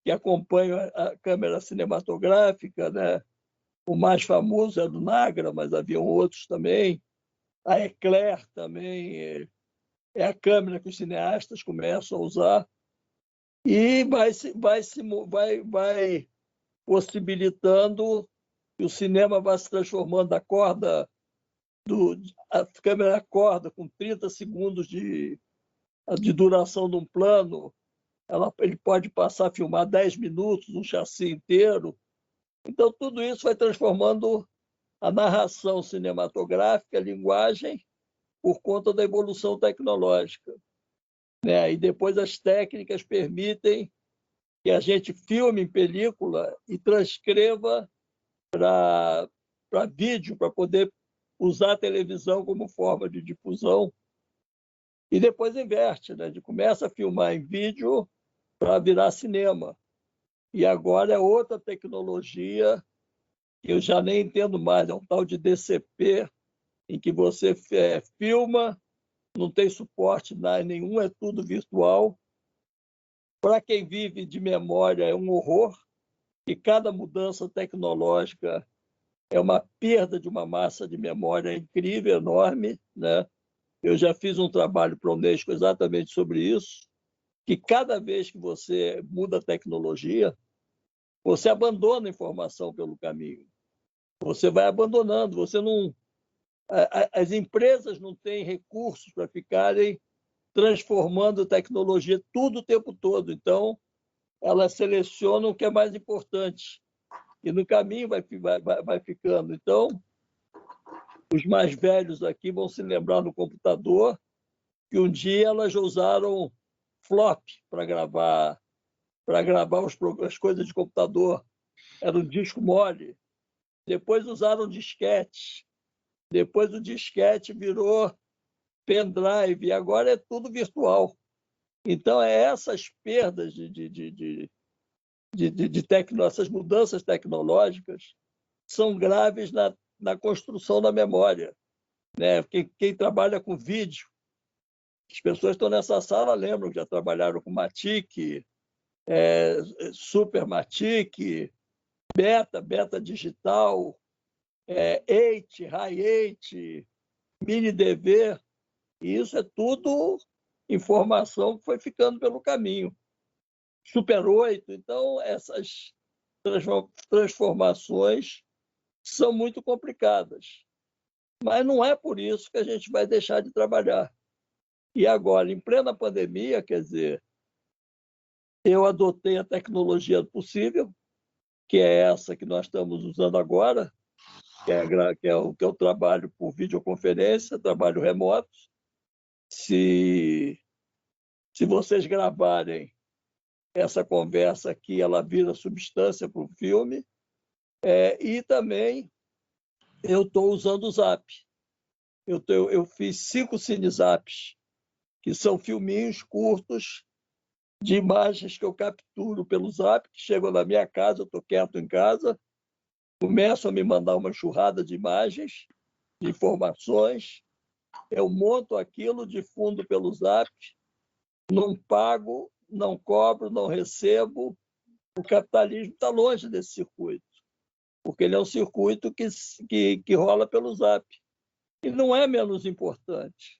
que acompanham a câmera cinematográfica, né? O mais famoso é do Nagra, mas haviam outros também. A Eclair também é a câmera que os cineastas começam a usar e vai possibilitando que o cinema vai se transformando a câmera acorda com 30 segundos de duração de um plano, ele pode passar a filmar 10 minutos, um chassi inteiro. Então, tudo isso vai transformando a narração cinematográfica, a linguagem, por conta da evolução tecnológica. Né? E depois as técnicas permitem que a gente filme em película e transcreva para vídeo, para poder usar a televisão como forma de difusão. E depois inverte, né? Começa a filmar em vídeo para virar cinema. E agora é outra tecnologia que eu já nem entendo mais, é um tal de DCP, em que você filma, não tem suporte nenhum, é tudo virtual. Para quem vive de memória é um horror, e cada mudança tecnológica é uma perda de uma massa de memória incrível, enorme, né? Eu já fiz um trabalho para a Unesco exatamente sobre isso, que cada vez que você muda a tecnologia, você abandona a informação pelo caminho. Você vai abandonando, você não... As empresas não têm recursos para ficarem transformando tecnologia tudo o tempo todo. Então, elas selecionam o que é mais importante. E no caminho vai ficando. Então, os mais velhos aqui vão se lembrar no computador que um dia elas usaram flop para gravar as coisas de computador. Era um disco mole. Depois usaram disquete. Depois o disquete virou pendrive. E agora é tudo virtual. Então, essas perdas essas mudanças tecnológicas são graves na construção da memória. Né? Quem trabalha com vídeo, as pessoas que estão nessa sala lembram que já trabalharam com Matic, Super Matic, Beta Digital, 8, High 8, Mini DV. E isso é tudo informação que foi ficando pelo caminho. Super 8. Então, essas transformações são muito complicadas. Mas não é por isso que a gente vai deixar de trabalhar. E agora, em plena pandemia, quer dizer, eu adotei a tecnologia possível, que é essa que nós estamos usando agora, que é o trabalho por videoconferência, trabalho remoto. Se vocês gravarem essa conversa aqui, ela vira substância para o filme. E também eu estou usando o Zap. Eu fiz 5 cinezaps, que são filminhos curtos de imagens que eu capturo pelo Zap, que chegam na minha casa, eu estou quieto em casa, começam a me mandar uma enxurrada de imagens, de informações, eu monto aquilo, difundo pelo Zap, não pago, não cobro, não recebo. O capitalismo está longe desse circuito, porque ele é um circuito que rola pelo Zap. E não é menos importante.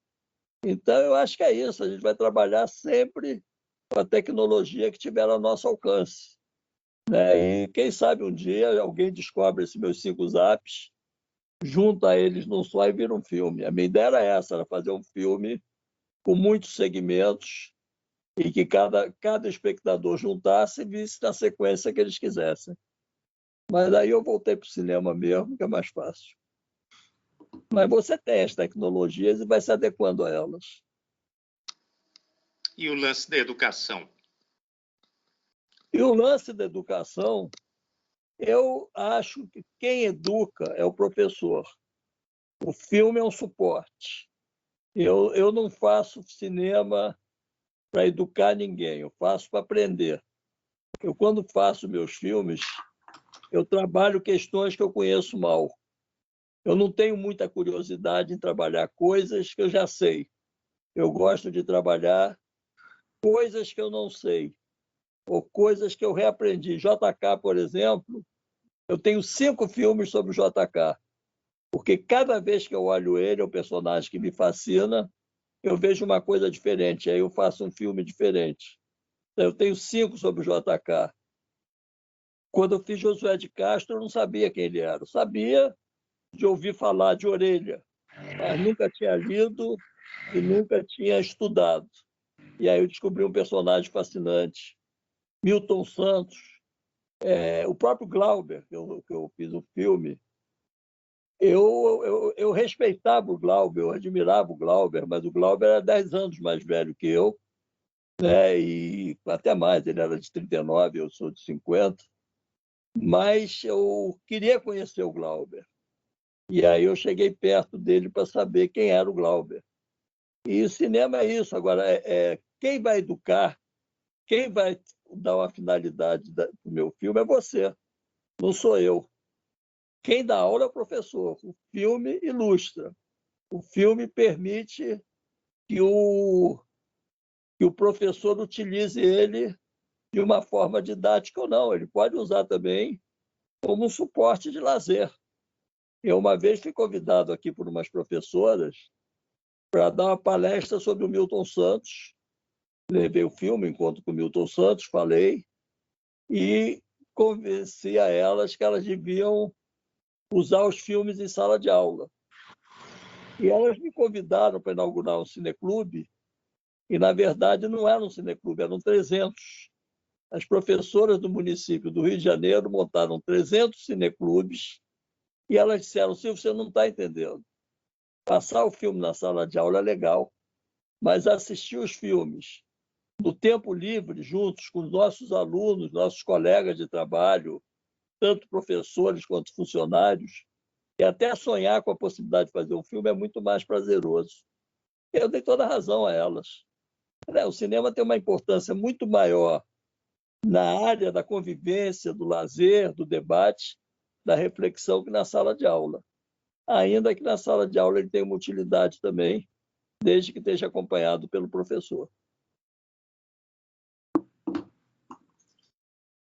Então, eu acho que é isso. A gente vai trabalhar sempre com a tecnologia que tiver ao nosso alcance. Né? E quem sabe um dia alguém descobre esses meus 5 zaps, junta eles num só e vira um filme. A minha ideia era essa, era fazer um filme com muitos segmentos e que cada espectador juntasse e visse na sequência que eles quisessem. Mas aí eu voltei para o cinema mesmo, que é mais fácil. Mas você tem as tecnologias e vai se adequando a elas. E o lance da educação? E o lance da educação, eu acho que quem educa é o professor. O filme é um suporte. Eu não faço cinema para educar ninguém, eu faço para aprender. Eu, quando faço meus filmes, eu trabalho questões que eu conheço mal. Eu não tenho muita curiosidade em trabalhar coisas que eu já sei. Eu gosto de trabalhar coisas que eu não sei, ou coisas que eu reaprendi. JK, por exemplo, eu tenho 5 filmes sobre o JK, porque cada vez que eu olho ele, é um personagem que me fascina, eu vejo uma coisa diferente, aí eu faço um filme diferente. Eu tenho 5 sobre o JK. Quando eu fiz Josué de Castro, eu não sabia quem ele era. Eu sabia de ouvir falar de orelha, mas nunca tinha lido e nunca tinha estudado. E aí eu descobri um personagem fascinante. Milton Santos, o próprio Glauber, que eu fiz um filme, eu respeitava o Glauber, eu admirava o Glauber, mas o Glauber era 10 anos mais velho que eu, né? E até mais, ele era de 39, eu sou de 50, mas eu queria conhecer o Glauber. E aí eu cheguei perto dele para saber quem era o Glauber. E o cinema é isso. Agora, quem vai educar, quem vai dar uma finalidade para o meu filme é você, não sou eu. Quem dá aula é o professor. O filme ilustra. O filme permite que o professor utilize ele de uma forma didática ou não. Ele pode usar também como um suporte de lazer. Eu, uma vez, fui convidado aqui por umas professoras para dar uma palestra sobre o Milton Santos. Levei o filme, Encontro com o Milton Santos, falei, e convenci a elas que elas deviam usar os filmes em sala de aula. E elas me convidaram para inaugurar um cineclube, e, na verdade, não era um cineclube, eram 300. As professoras do município do Rio de Janeiro montaram 300 cineclubes, e elas disseram: Silvio, você não está entendendo. Passar o filme na sala de aula é legal, mas assistir os filmes no tempo livre, juntos com os nossos alunos, nossos colegas de trabalho, tanto professores quanto funcionários, e até sonhar com a possibilidade de fazer um filme é muito mais prazeroso. Eu dei toda a razão a elas. O cinema tem uma importância muito maior na área da convivência, do lazer, do debate, da reflexão, que na sala de aula. Ainda que na sala de aula ele tenha uma utilidade também, desde que esteja acompanhado pelo professor.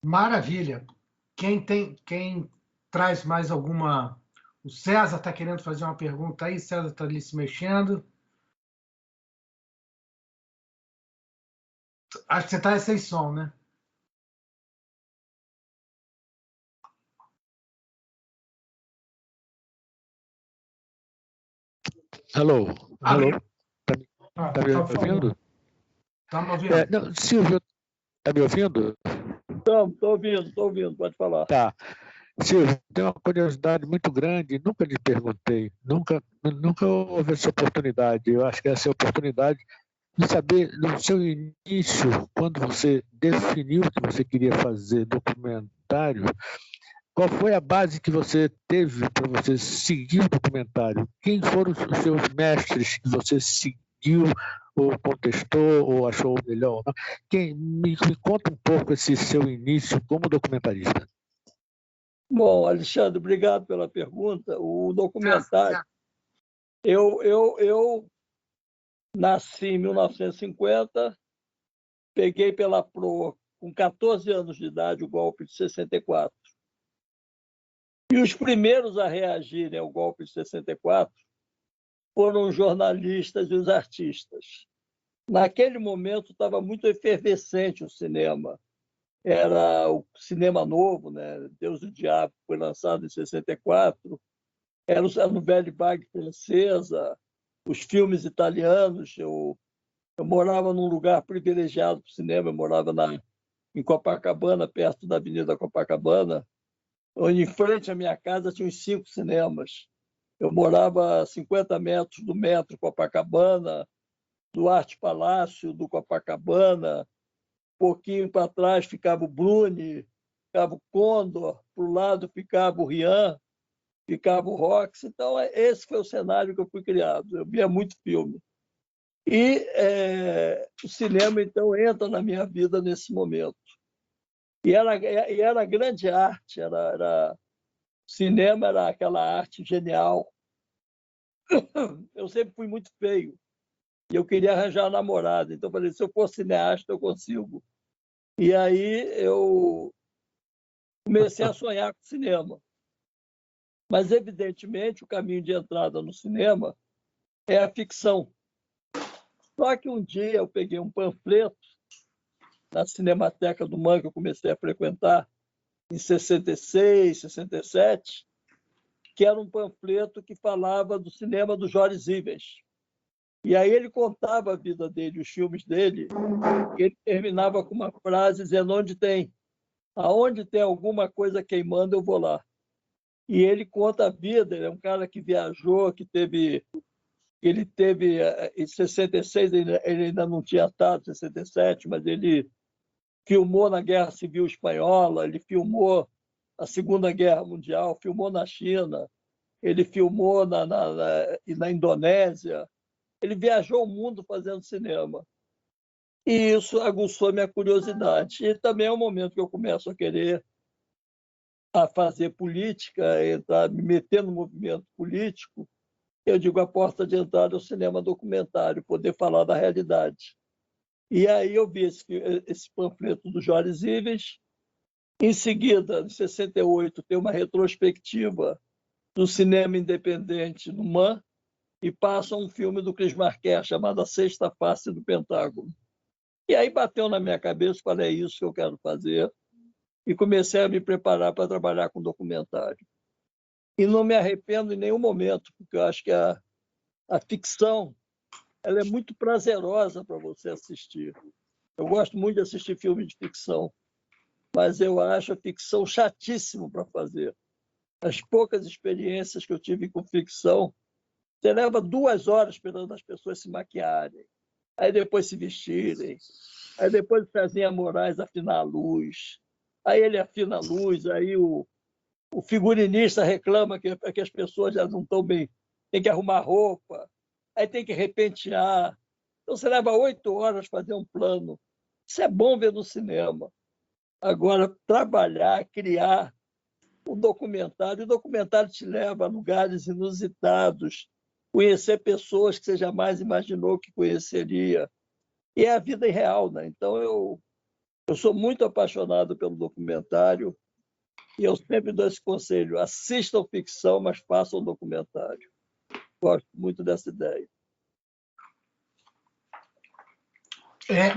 Maravilha. Quem traz mais alguma... O César está querendo fazer uma pergunta aí. César está ali se mexendo. Acho que você está sem som, né? Alô? Alô? Tá me por favor. ouvindo? Estamos ouvindo. Não, Silvio, tá me ouvindo? Estou ouvindo, pode falar. Tá. Silvio, tenho uma curiosidade muito grande, nunca lhe perguntei, nunca houve essa oportunidade. Eu acho que essa é a oportunidade de saber, no seu início, quando você definiu que você queria fazer documentário, qual foi a base que você teve para você seguir o documentário? Quem foram os seus mestres que você seguiu, ou contestou, ou achou melhor? Me conta um pouco esse seu início como documentarista. Bom, Alexandre, obrigado pela pergunta. O documentário... Eu nasci em 1950, peguei pela proa, com 14 anos de idade, o golpe de 64. E os primeiros a reagirem ao golpe de 64 foram os jornalistas e os artistas. Naquele momento estava muito efervescente o cinema. Era o cinema novo, né? Deus e o Diabo foi lançado em 64. Era a Nouvelle Vague francesa, os filmes italianos. Eu morava num lugar privilegiado para o cinema. Eu morava em Copacabana, perto da Avenida Copacabana, onde, em frente à minha casa, tinha uns 5 cinemas. Eu morava a 50 metros do metro Copacabana, do Arte Palácio do Copacabana. Um pouquinho para trás ficava o Bruni, ficava o Condor, para o lado ficava o Rian, ficava o Rox. Então, esse foi o cenário que eu fui criado. Eu via muito filme. E o cinema, então, entra na minha vida nesse momento. E era grande arte, cinema era aquela arte genial. Eu sempre fui muito feio e eu queria arranjar uma namorada. Então, eu falei, se eu for cineasta, eu consigo. E aí eu comecei a sonhar com cinema. Mas, evidentemente, o caminho de entrada no cinema é a ficção. Só que um dia eu peguei um panfleto na Cinemateca do MAN, que eu comecei a frequentar em 66, 67, que era um panfleto que falava do cinema do Joris Ivens. E aí ele contava a vida dele, os filmes dele, e ele terminava com uma frase dizendo: aonde tem alguma coisa queimando, eu vou lá. E ele conta a vida, ele é um cara que viajou, ele teve em 66, ele ainda não tinha estado, em 67, mas ele filmou na Guerra Civil Espanhola, ele filmou a Segunda Guerra Mundial, filmou na China, ele filmou na Indonésia. Ele viajou o mundo fazendo cinema. E isso aguçou minha curiosidade. E também é um momento que eu começo a querer fazer política, me meter no movimento político. Eu digo, a porta de entrada é o cinema documentário, poder falar da realidade. E aí eu vi esse panfleto do Joris Ivens. Em seguida, em 68, tem uma retrospectiva do cinema independente no MAN, e passa um filme do Chris Marquette chamado A Sexta Face do Pentágono. E aí bateu na minha cabeça, falei, é isso que eu quero fazer, e comecei a me preparar para trabalhar com documentário. E não me arrependo em nenhum momento, porque eu acho que a ficção ela é muito prazerosa para você assistir. Eu gosto muito de assistir filmes de ficção, mas eu acho a ficção chatíssimo para fazer. As poucas experiências que eu tive com ficção, você leva 2 horas esperando as pessoas se maquiarem, aí depois se vestirem, aí depois o Cezinha Moraes afinar a luz, aí ele afina a luz, aí o figurinista reclama que as pessoas já não estão bem, tem que arrumar roupa, aí tem que repentear. Então você leva 8 horas fazer um plano. Isso é bom ver no cinema. Agora, trabalhar, criar o documentário te leva a lugares inusitados, conhecer pessoas que você jamais imaginou que conheceria. E é a vida real, né? Então, eu sou muito apaixonado pelo documentário e eu sempre dou esse conselho: assistam ficção, mas façam documentário. Gosto muito dessa ideia.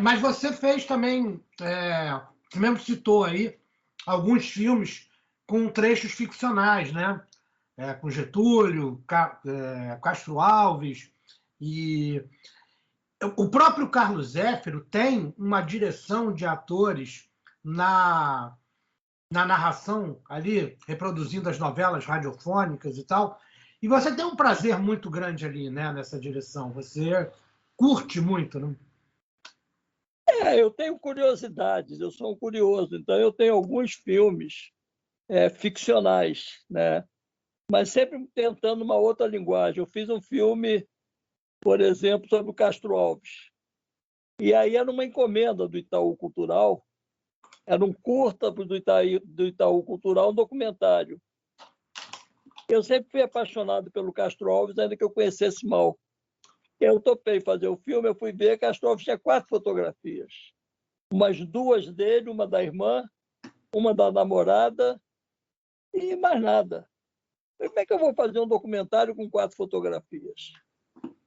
Mas você fez também, você mesmo citou aí, alguns filmes com trechos ficcionais, né? Com Getúlio, Castro Alves. E o próprio Carlos Zéfiro tem uma direção de atores na narração ali, reproduzindo as novelas radiofônicas e tal. E você tem um prazer muito grande ali, né, nessa direção. Você curte muito, né? Eu tenho curiosidades, eu sou um curioso, então eu tenho alguns filmes ficcionais, né? Mas sempre tentando uma outra linguagem. Eu fiz um filme, por exemplo, sobre o Castro Alves. E aí era uma encomenda do Itaú Cultural, era um curta do Itaú Cultural, um documentário. Eu sempre fui apaixonado pelo Castro Alves, ainda que eu conhecesse mal. Eu topei fazer o filme, eu fui ver, Castro Alves tinha 4 fotografias. Umas 2 dele, uma da irmã, uma da namorada e mais nada. Como é que eu vou fazer um documentário com 4 fotografias?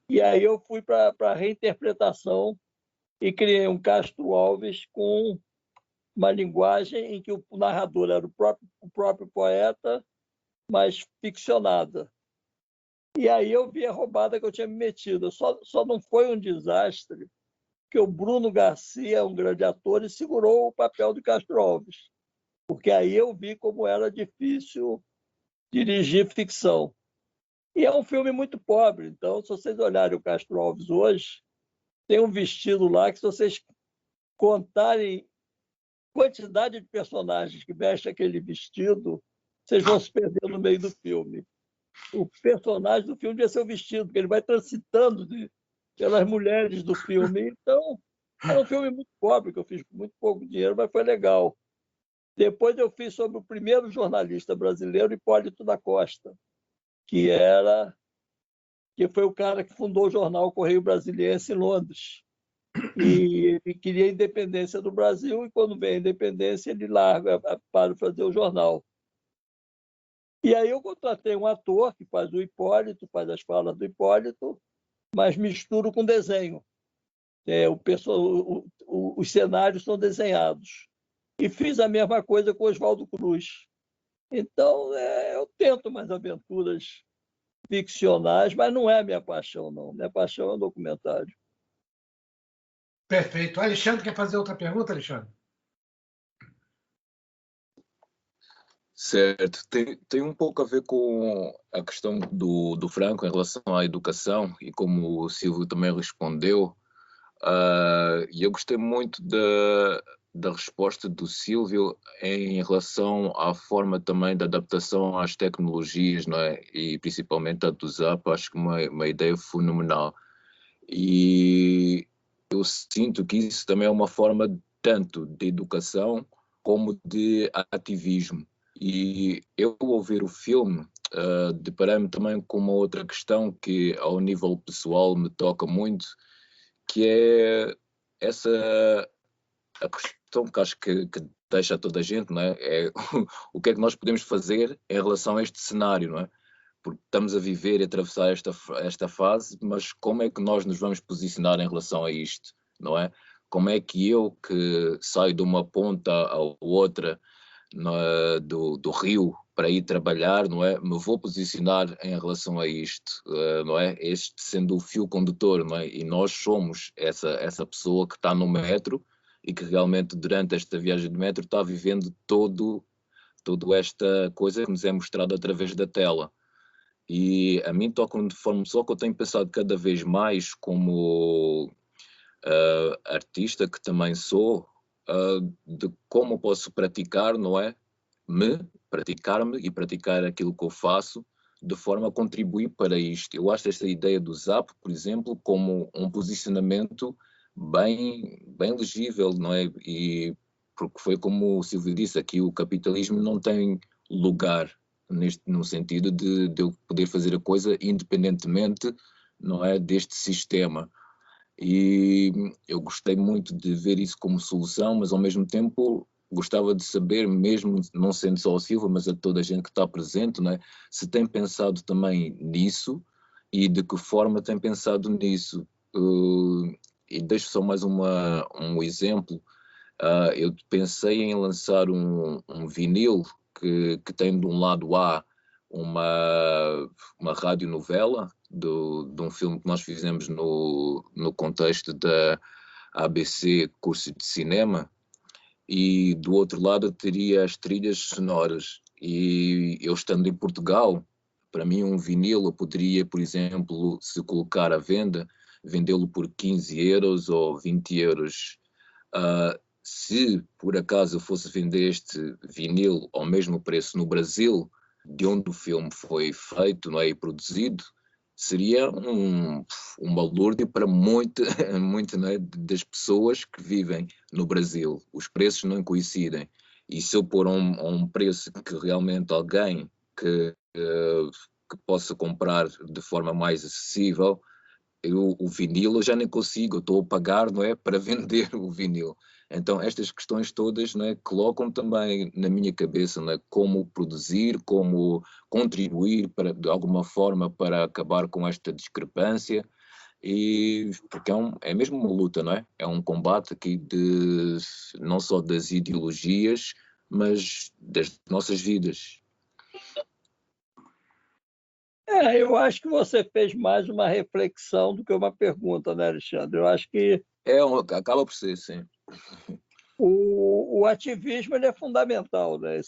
E aí eu fui para a reinterpretação e criei um Castro Alves com uma linguagem em que o narrador era o próprio poeta, mas ficcionada. E aí eu vi a roubada que eu tinha me metido. Só não foi um desastre, porque o Bruno Garcia é um grande ator e segurou o papel de Castro Alves. Porque aí eu vi como era difícil dirigir ficção. E é um filme muito pobre. Então, se vocês olharem o Castro Alves hoje, tem um vestido lá que, se vocês contarem quantidade de personagens que vestem aquele vestido, vocês vão se perder no meio do filme. O personagem do filme devia ser o vestido, porque ele vai transitando pelas mulheres do filme. Então, é um filme muito pobre, que eu fiz com muito pouco dinheiro, mas foi legal. Depois eu fiz sobre o primeiro jornalista brasileiro, Hipólito da Costa, que foi o cara que fundou o jornal Correio Brasiliense em Londres. E ele queria a independência do Brasil, e quando vem a independência, ele larga para fazer o jornal. E aí eu contratei um ator que faz o Hipólito, faz as falas do Hipólito, mas misturo com desenho. Os cenários são desenhados. E fiz a mesma coisa com Oswaldo Cruz. Então, eu tento umas aventuras ficcionais, mas não é a minha paixão, não. Minha paixão é o documentário. Perfeito. Alexandre, quer fazer outra pergunta, Alexandre? Certo. Tem um pouco a ver com a questão do Franco em relação à educação, e como o Silvio também respondeu. E eu gostei muito da resposta do Silvio em relação à forma também da adaptação às tecnologias, não é? E principalmente a do Zap, acho que uma ideia fenomenal. E eu sinto que isso também é uma forma tanto de educação como de ativismo. E eu, ao ver o filme, deparei-me também com uma outra questão que, ao nível pessoal, me toca muito, que é a questão que acho que deixa toda a gente, não é? É o que é que nós podemos fazer em relação a este cenário, não é? Porque estamos a viver e a atravessar esta fase, mas como é que nós nos vamos posicionar em relação a isto, não é? Como é que eu, que saio de uma ponta à outra do rio para ir trabalhar, não é? Me vou posicionar em relação a isto, não é? Este sendo o fio condutor, não é? E nós somos essa pessoa que está no metro e que realmente durante esta viagem de metro está vivendo toda esta coisa que nos é mostrada através da tela. E a mim toca de forma só que eu tenho pensado cada vez mais como artista que também sou, de como posso praticar, não é? Praticar-me e praticar aquilo que eu faço de forma a contribuir para isto. Eu acho esta ideia do Zap, por exemplo, como um posicionamento bem legível, não é? E porque foi como o Silvio disse, aqui o capitalismo não tem lugar no sentido de eu poder fazer a coisa independentemente, não é, deste sistema. E eu gostei muito de ver isso como solução, mas ao mesmo tempo gostava de saber, mesmo não sendo só o Silva, mas a toda a gente que está presente, não é, se tem pensado também nisso e de que forma tem pensado nisso. E deixo só mais um exemplo. Eu pensei em lançar um vinil que tem de um lado A uma radionovela de um filme que nós fizemos no contexto da ABC Curso de Cinema, e do outro lado teria as trilhas sonoras. E eu estando em Portugal, para mim um vinil eu poderia, por exemplo, se colocar à venda, vendê-lo por 15 euros ou 20 euros. Se por acaso eu fosse vender este vinil ao mesmo preço no Brasil, de onde o filme foi feito, não é, e produzido, seria um balúrdio para muito não é, das pessoas que vivem no Brasil. Os preços não coincidem. E se eu pôr a um preço que realmente alguém que possa comprar de forma mais acessível, o vinil eu já nem consigo, eu estou a pagar, não é, para vender o vinil. Então estas questões todas, não é, colocam também na minha cabeça, não é, como produzir, como contribuir de alguma forma para acabar com esta discrepância, e porque é mesmo uma luta, não é? É um combate aqui não só das ideologias, mas das nossas vidas. Eu acho que você fez mais uma reflexão do que uma pergunta, né, Alexandre? Eu acho que acaba por ser, sim. O ativismo ele é fundamental, né?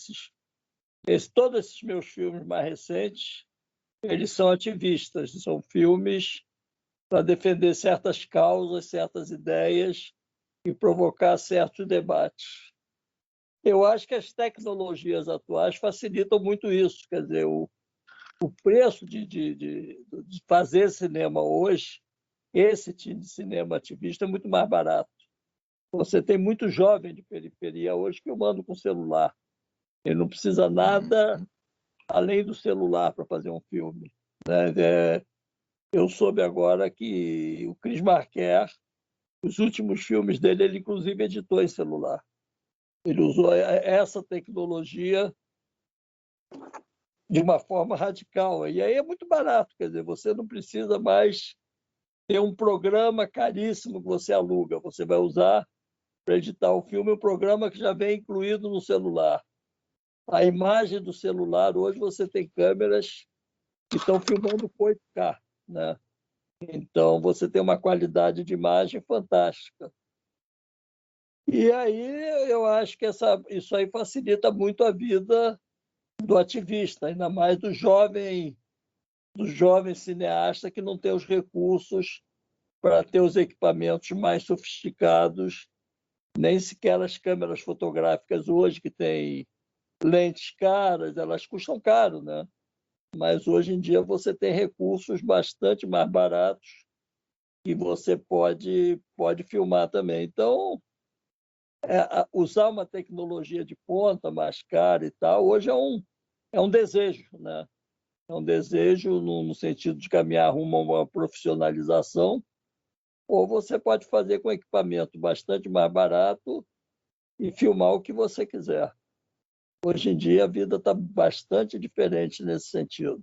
Todos esses meus filmes mais recentes, eles são ativistas, são filmes para defender certas causas, certas ideias e provocar certos debates. Eu acho que as tecnologias atuais facilitam muito isso. Quer dizer, o preço de fazer cinema hoje, esse tipo de cinema ativista, é muito mais barato. Você tem muito jovem de periferia hoje filmando com celular. Ele não precisa nada além do celular para fazer um filme, né? Eu soube agora que o Chris Marker, os últimos filmes dele, ele inclusive editou em celular. Ele usou essa tecnologia de uma forma radical. E aí é muito barato, quer dizer, você não precisa mais ter um programa caríssimo que você aluga. Você vai usar para editar o filme um programa que já vem incluído no celular. A imagem do celular, hoje você tem câmeras que estão filmando 8K, né? Então, você tem uma qualidade de imagem fantástica. E aí, eu acho que isso aí facilita muito a vida do ativista, ainda mais do jovem cineasta que não tem os recursos para ter os equipamentos mais sofisticados, nem sequer as câmeras fotográficas hoje, que têm lentes caras, elas custam caro, né? Mas hoje em dia você tem recursos bastante mais baratos e você pode filmar também. Então, usar uma tecnologia de ponta mais cara e tal, hoje é um desejo, né? É um desejo no sentido de caminhar rumo a uma profissionalização, ou você pode fazer com equipamento bastante mais barato e filmar o que você quiser. Hoje em dia a vida está bastante diferente nesse sentido.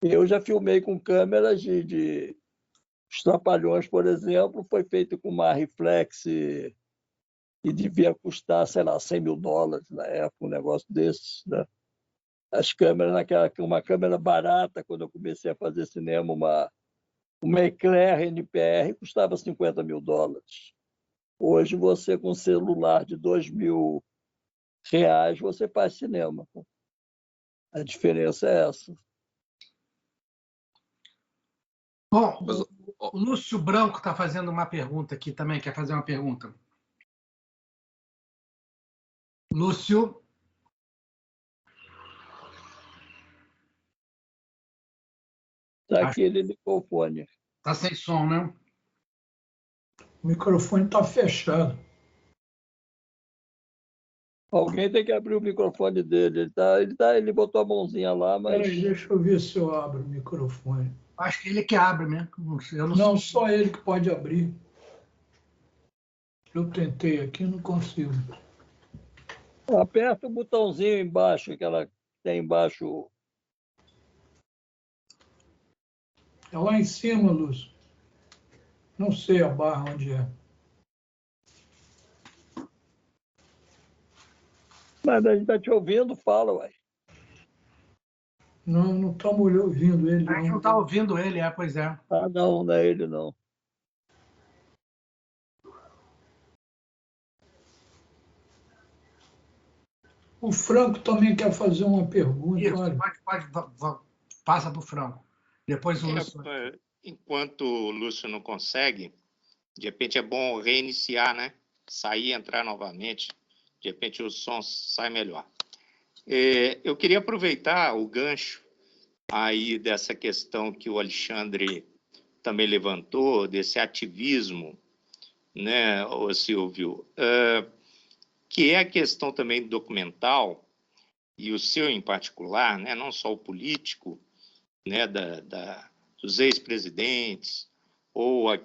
Eu já filmei com câmeras Os Trapalhões, por exemplo, foi feito com uma reflex e devia custar, sei lá, $100 mil na época, um negócio desses, né? As câmeras, uma câmera barata, quando eu comecei a fazer cinema, uma Eclair NPR custava $50 mil. Hoje, você com um celular de R$2.000, você faz cinema. A diferença é essa. Bom, o Lúcio Branco está fazendo uma pergunta aqui também. Quer fazer uma pergunta? Lúcio? Está aqui, ele ligou o fone. Está sem som, né? O microfone está fechado. Alguém tem que abrir o microfone dele. Ele botou a mãozinha lá, mas... Peraí, deixa eu ver se eu abro o microfone. Acho que ele que abre mesmo. Eu não, só ele que pode abrir. Eu tentei aqui, não consigo. Aperta o botãozinho embaixo, que ela tem embaixo. É lá em cima, Lúcio. Não sei a barra onde é. Mas a gente está te ouvindo, fala, ué. Não estamos ouvindo ele. A gente não está ouvindo ele, pois é. Ah, não é ele, não. O Franco também quer fazer uma pergunta. Isso, olha. Passa para o Franco. Depois o Lúcio. Enquanto o Lúcio não consegue, de repente é bom reiniciar, né? Sair e entrar novamente. De repente o som sai melhor. Eu queria aproveitar o gancho aí dessa questão que o Alexandre também levantou, desse ativismo, né, o Silvio, que é a questão também documental, e o seu em particular, né, não só o político, né, dos ex-presidentes, ou a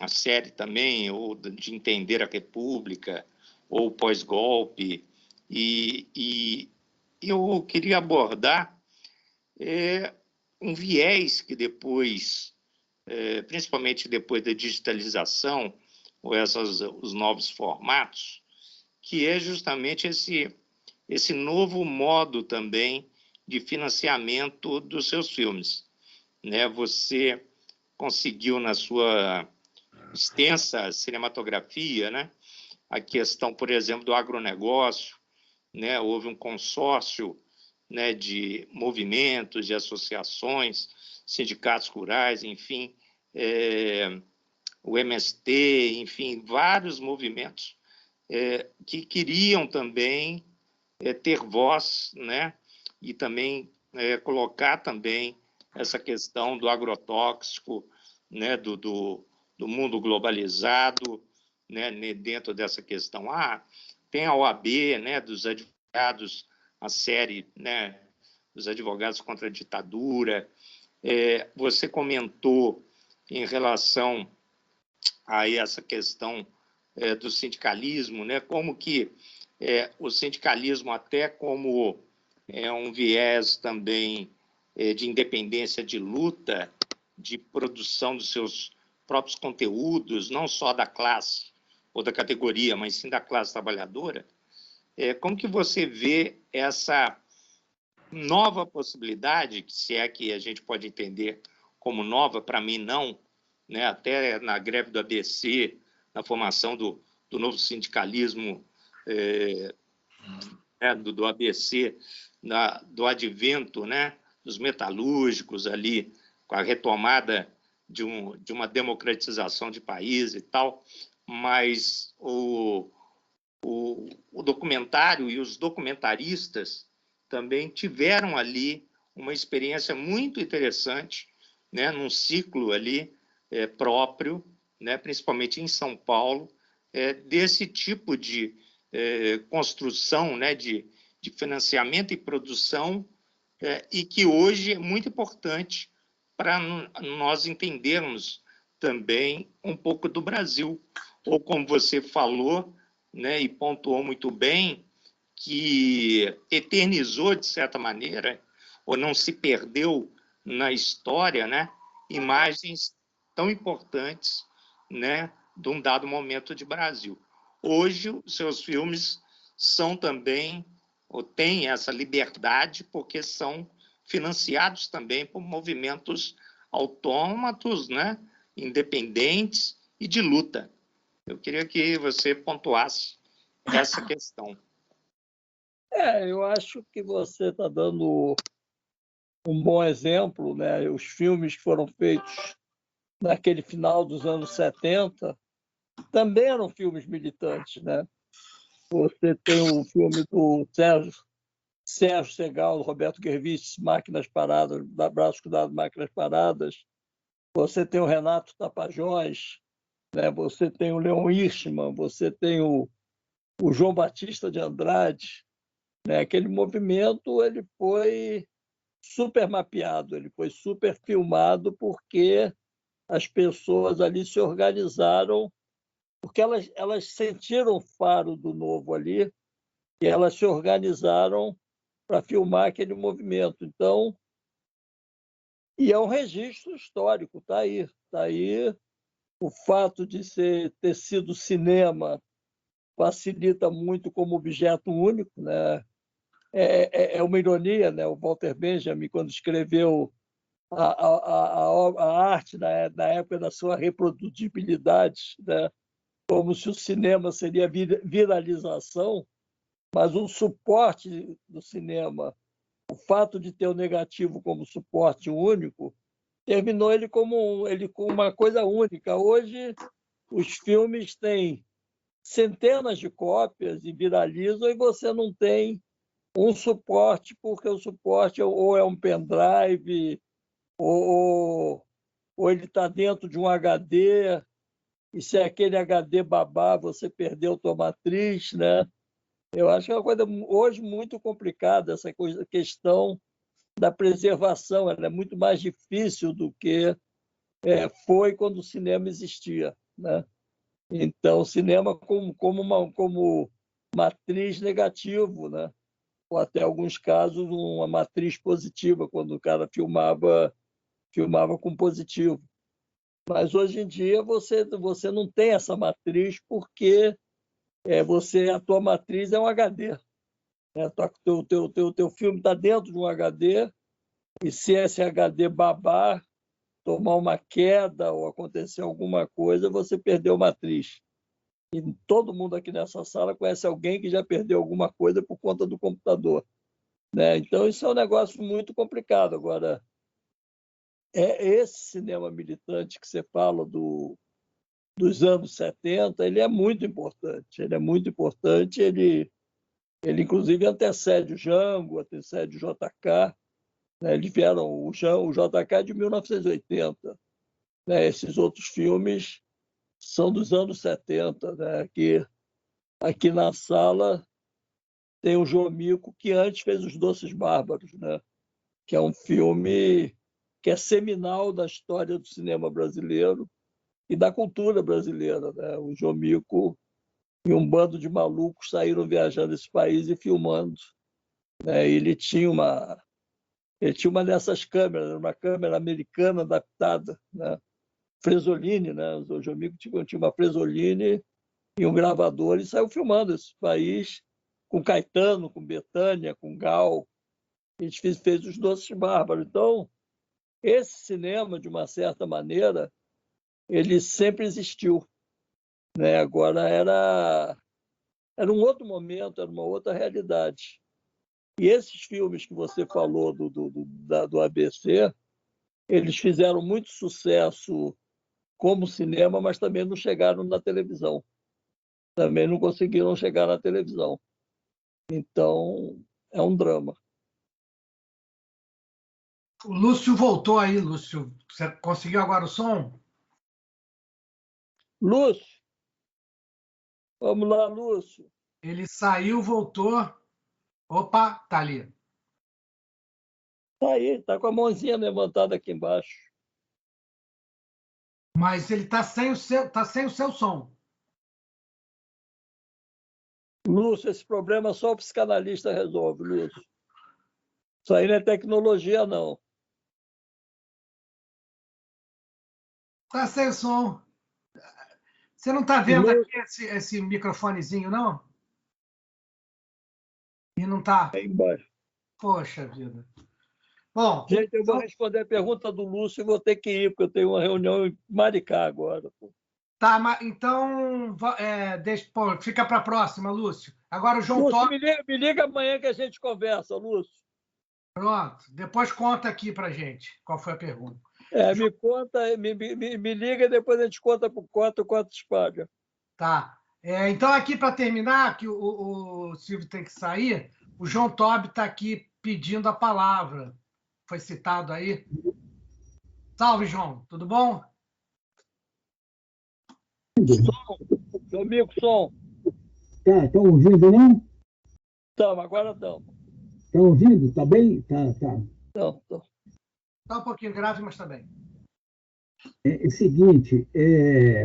série também, ou de Entender a República, ou pós-golpe, e eu queria abordar um viés que depois, principalmente depois da digitalização, ou os novos formatos, que é justamente esse novo modo também de financiamento dos seus filmes, né? Você conseguiu, na sua extensa cinematografia, né, a questão, por exemplo, do agronegócio, né? Houve um consórcio, né, de movimentos, de associações, sindicatos rurais, enfim, o MST, enfim, vários movimentos que queriam também ter voz, né, e também colocar também essa questão do agrotóxico, né, do mundo globalizado, né, dentro dessa questão. Tem a OAB, né, dos advogados, a série, né, dos advogados contra a ditadura. Você comentou em relação a essa questão do sindicalismo, né, como que o sindicalismo, até como um viés também de independência de luta, de produção dos seus próprios conteúdos, não só da classe ou da categoria, mas sim da classe trabalhadora. Como que você vê essa nova possibilidade, se é que a gente pode entender como nova, para mim não, né? Até na greve do ABC, na formação do novo sindicalismo do ABC, do advento, né, dos metalúrgicos ali, com a retomada de uma democratização de país e tal, mas o documentário e os documentaristas também tiveram ali uma experiência muito interessante, né, num ciclo ali próprio, né, principalmente em São Paulo, desse tipo de construção, né, de financiamento e produção, e que hoje é muito importante para nós entendermos também um pouco do Brasil. Ou como você falou, né, e pontuou muito bem, que eternizou, de certa maneira, ou não se perdeu na história, né, imagens tão importantes, né, de um dado momento de Brasil. Hoje, os seus filmes são também, ou têm essa liberdade, porque são financiados também por movimentos autômatos, né, independentes e de luta. Eu queria que você pontuasse essa questão. Eu acho que você está dando um bom exemplo, né? Os filmes que foram feitos naquele final dos anos 70 também eram filmes militantes, né? Você tem o filme do Sérgio Segal, do Roberto Gervich, Máquinas Paradas, Braços Cruzados, Máquinas Paradas. Você tem o Renato Tapajós, né? Você tem o Leon Hirschman, você tem o João Batista de Andrade, né? Aquele movimento ele foi super mapeado, ele foi super filmado, porque as pessoas ali se organizaram, porque elas sentiram o faro do novo ali, e elas se organizaram para filmar aquele movimento. Então, e é um registro histórico, está aí. Está aí. O fato de ter sido cinema facilita muito como objeto único, né? É uma ironia, né? O Walter Benjamin, quando escreveu a arte na época da sua reprodutibilidade, né? Como se o cinema seria viralização, mas o suporte do cinema, o fato de ter o negativo como suporte único, terminou ele com uma coisa única. Hoje, os filmes têm centenas de cópias e viralizam, e você não tem um suporte, porque o suporte ou é um pendrive, ou ele está dentro de um HD, e se é aquele HD babar, você perdeu tua matriz, né? Eu acho que é uma coisa hoje muito complicada, essa questão da preservação. Ela é muito mais difícil do que foi quando o cinema existia, né? Então, o cinema como matriz negativo, né? Ou até alguns casos uma matriz positiva, quando o cara filmava com positivo. Mas hoje em dia você não tem essa matriz, porque a tua matriz é um HD. Né? Teu filme está dentro de um HD, e se esse HD babar, tomar uma queda ou acontecer alguma coisa, você perdeu a matriz. E todo mundo aqui nessa sala conhece alguém que já perdeu alguma coisa por conta do computador. né? Então, isso é um negócio muito complicado. Agora, esse cinema militante que você fala dos anos 70, ele é muito importante. Ele é muito importante. Ele inclusive, antecede o Django, antecede o JK. Né? Eles vieram, o JK é de 1980. Né? Esses outros filmes são dos anos 70. Né? Aqui na sala tem o João Mico, que antes fez Os Doces Bárbaros, né? Que é um filme que é seminal da história do cinema brasileiro e da cultura brasileira. Né? O João Mico e um bando de malucos saíram viajando esse país e filmando. Né? Ele tinha uma dessas câmeras, uma câmera americana adaptada, né? Fresoline, né? O João Mico tinha uma Fresoline e um gravador e saiu filmando esse país com Caetano, com Bethânia, com Gal. A gente fez Os Doces Bárbaros. Então, esse cinema, de uma certa maneira, ele sempre existiu. Né? Agora era um outro momento, era uma outra realidade. E esses filmes que você falou do ABC, eles fizeram muito sucesso como cinema, mas também não chegaram na televisão. Também não conseguiram chegar na televisão. Então, é um drama. O Lúcio voltou aí, Lúcio. Você conseguiu agora o som? Lúcio, vamos lá, Lúcio. Ele saiu, voltou. Opa, tá ali. Tá aí, tá com a mãozinha levantada aqui embaixo. Mas ele tá sem o seu som. Lúcio, esse problema só o psicanalista resolve, Lúcio. Isso aí não é tecnologia, não. Tá sem o som. Você não tá vendo aqui esse microfonezinho, não? E não tá? Aí embaixo. Poxa vida. Bom, gente, eu vou responder a pergunta do Lúcio e vou ter que ir, porque eu tenho uma reunião em Maricá agora. Tá, mas então fica para a próxima, Lúcio. Agora o João Tobi. Me liga amanhã que a gente conversa, Lúcio. Pronto. Depois conta aqui para gente qual foi a pergunta. Me conta, me liga e depois a gente conta por quanto espalha. Tá. Então, aqui para terminar, que o Silvio tem que sair, o João Tobi está aqui pedindo a palavra. Foi citado aí. Salve, João. Tudo bom? Som. Meu amigo, som. Tá, estão ouvindo, não? Estamos, agora estamos. Estão ouvindo? Tá bem? Tá. Não. Está um pouquinho grave, mas está bem. É o seguinte,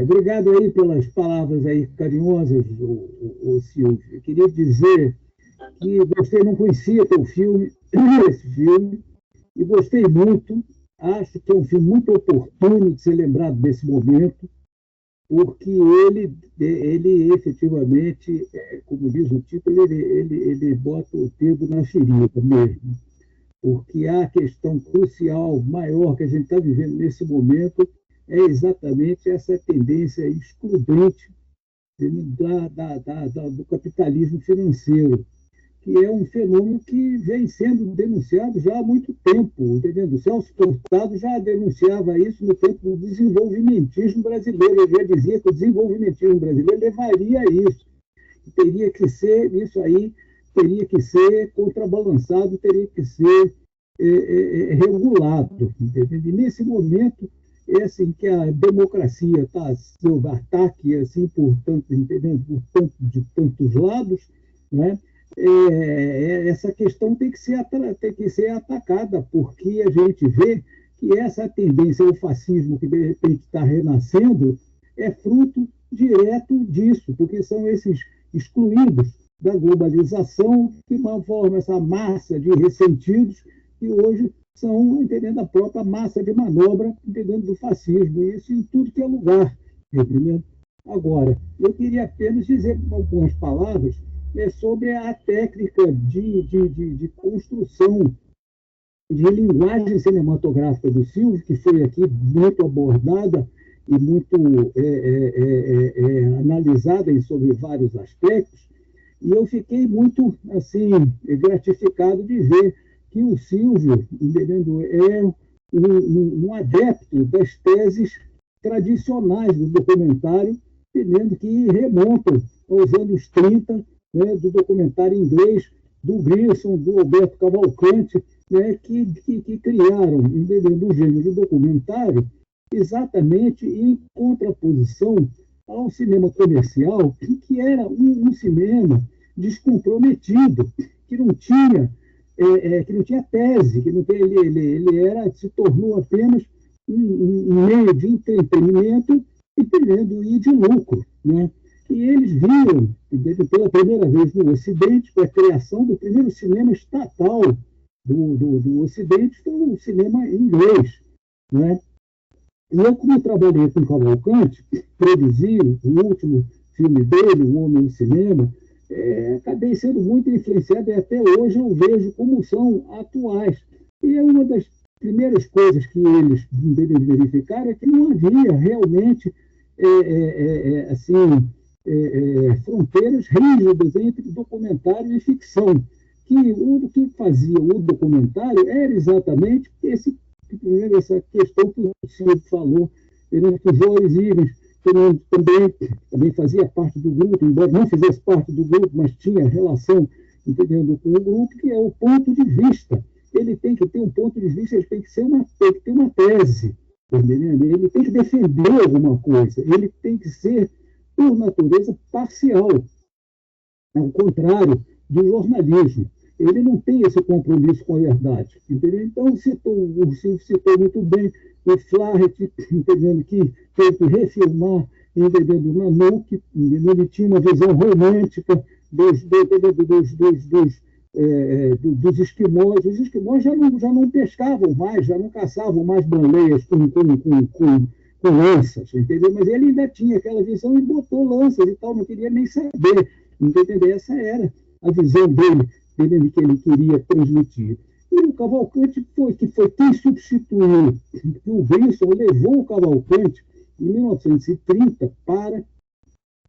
obrigado aí pelas palavras aí carinhosas, o Silvio. Eu queria dizer que gostei, não conhecia esse filme, e gostei muito. Acho que é um filme muito oportuno de ser lembrado desse momento, porque ele efetivamente, como diz o título, ele bota o dedo na ferida mesmo. Porque a questão crucial, maior que a gente está vivendo nesse momento é exatamente essa tendência excludente do capitalismo financeiro, que é um fenômeno que vem sendo denunciado já há muito tempo, entendeu? O Celso Furtado já denunciava isso no tempo do desenvolvimentismo brasileiro. Ele já dizia que o desenvolvimentismo brasileiro levaria a isso. Teria que ser isso aí, teria que ser contrabalançado, teria que ser regulado. Entendeu? E nesse momento, assim, que a democracia está sob ataque assim, de tantos lados, né? Essa questão tem que ser atacada, porque a gente vê que essa tendência ao fascismo que de repente está renascendo é fruto direto disso, porque são esses excluídos da globalização que formam essa massa de ressentidos que hoje são, entendendo, a própria massa de manobra, entendendo, do fascismo, e isso em tudo que é lugar, entendeu? Agora, eu queria apenas dizer algumas palavras sobre a técnica de construção de linguagem cinematográfica do Silvio, que foi aqui muito abordada e muito analisada sobre vários aspectos, E eu fiquei muito assim gratificado de ver que o Silvio, entendendo, é um adepto das teses tradicionais do documentário, entendendo, que remontam aos anos 30, né, do documentário inglês, do Grissom, do Alberto Cavalcante, né, que criaram, entendendo, o gênero documentário exatamente em contraposição ao cinema comercial, que era um cinema descomprometido, que não tinha tese, que não tem, ele se tornou apenas um meio de entretenimento e de lucro, né? E eles viram, pela primeira vez no Ocidente, a criação do primeiro cinema estatal do Ocidente, foi o cinema inglês, né? E eu, como trabalhei com Cavalcante, produzi o último filme dele, O Homem no Cinema, acabei sendo muito influenciado, e até hoje eu vejo como são atuais. E é uma das primeiras coisas que eles verificaram é que não havia realmente fronteiras rígidas entre documentário e ficção. O que fazia o documentário era exatamente essa questão que o Silvio falou, que o Joris Ivens também fazia parte do grupo, embora não fizesse parte do grupo, mas tinha relação, entendendo, com o grupo, que é o ponto de vista. Ele tem que ter um ponto de vista, ele tem que ter uma tese, entendendo? Ele tem que defender alguma coisa, ele tem que ser, por natureza, parcial, ao contrário do jornalismo. Ele não tem esse compromisso com a verdade, entendeu? Então, o Silvio citou muito bem o Flaherty, entendendo, que teve que refilmar, entendendo, Nanuque, ele tinha uma visão romântica dos esquimós. Os esquimós já não pescavam mais, já não caçavam mais baleias com lanças, entendeu? Mas ele ainda tinha aquela visão e botou lanças e tal, não queria nem saber, entendeu? Essa era a visão dele, que ele queria transmitir. E o Cavalcante foi quem substituiu. O Grissom levou o Cavalcante em 1930 para...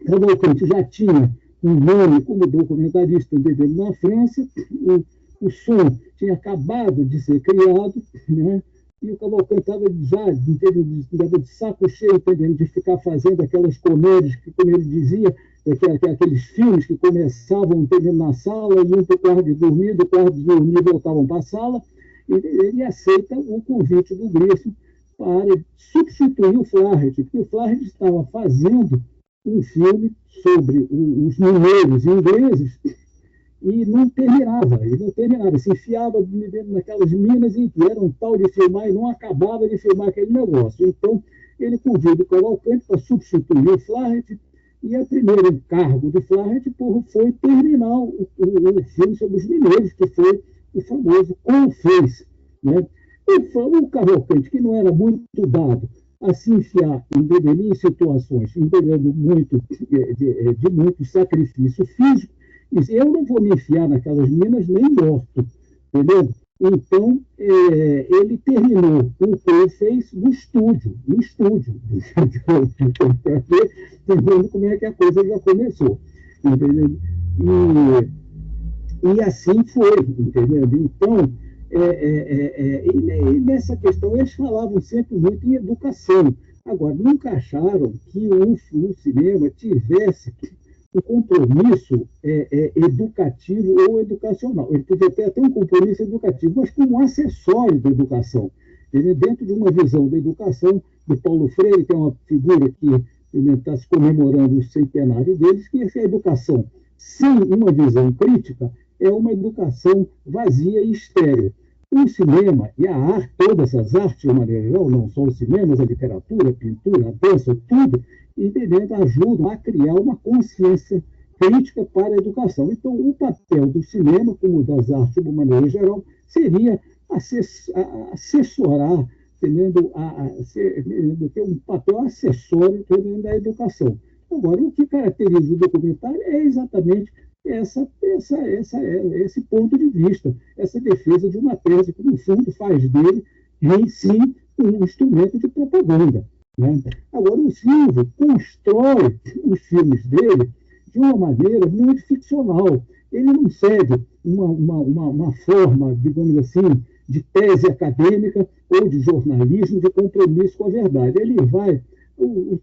Cavalcante já tinha um nome como documentarista na França, o som tinha acabado de ser criado, né? E o Cavalcante estava já de saco cheio, entendendo, de ficar fazendo aquelas comédias que, como ele dizia, aqueles filmes que começavam, entendendo, na sala, iam para o quarto de dormir, do quarto de dormir voltavam para a sala, e ele aceita o convite do Grissom para substituir o Flaherty, porque o Flaherty estava fazendo um filme sobre os mineiros ingleses e não terminava, se enfiava naquelas minas e era um tal de filmar e não acabava de filmar aquele negócio. Então, ele convida o Cavalcante para substituir o Flaherty, e o primeiro encargo do Flaherty foi terminar o filme sobre os mineiros, que foi o famoso On Face, né? O Cavalcante, que não era muito dado a se enfiar em situações de muito sacrifício físico, disse: eu não vou me enfiar naquelas minas nem morto, entendeu? Então, ele terminou o que ele fez no estúdio, entendendo como é que a coisa já começou, entendeu? E assim foi, entendeu? Então, e nessa questão, eles falavam sempre muito em educação. Agora, nunca acharam que o cinema tivesse um compromisso educativo ou educacional. Ele podia ter até um compromisso educativo, mas como acessório da educação. Dentro de uma visão da educação, do Paulo Freire, que é uma figura que está se comemorando o centenário deles, que essa educação sem uma visão crítica é uma educação vazia e estéril. O cinema e a arte, todas as artes, de uma maneira geral, não só o cinema, mas a literatura, a pintura, a dança, tudo, entendendo, ajudam a criar uma consciência crítica para a educação. Então, o papel do cinema, como das artes, de uma maneira geral, seria assessorar, entendendo, ter um papel acessório da educação. Agora, o que caracteriza o documentário é exatamente esse ponto de vista, essa defesa de uma tese que, no fundo, faz dele, em si, um instrumento de propaganda, né? Agora, o Silvio constrói os filmes dele de uma maneira muito ficcional. Ele não segue uma forma, digamos assim, de tese acadêmica ou de jornalismo de compromisso com a verdade. Ele vai... O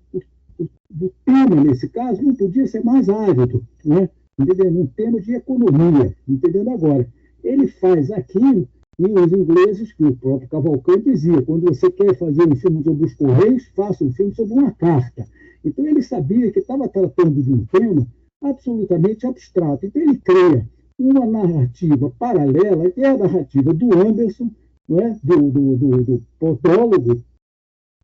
tema, nesse caso, não podia ser mais árido, né? Entendendo? Um tema de economia, entendendo agora. Ele faz aquilo e os ingleses, que o próprio Cavalcante dizia, quando você quer fazer um filme sobre os Correios, faça um filme sobre uma carta. Então ele sabia que estava tratando de um tema absolutamente abstrato. Então ele cria uma narrativa paralela, que é a narrativa do Anderson, né? do podólogo,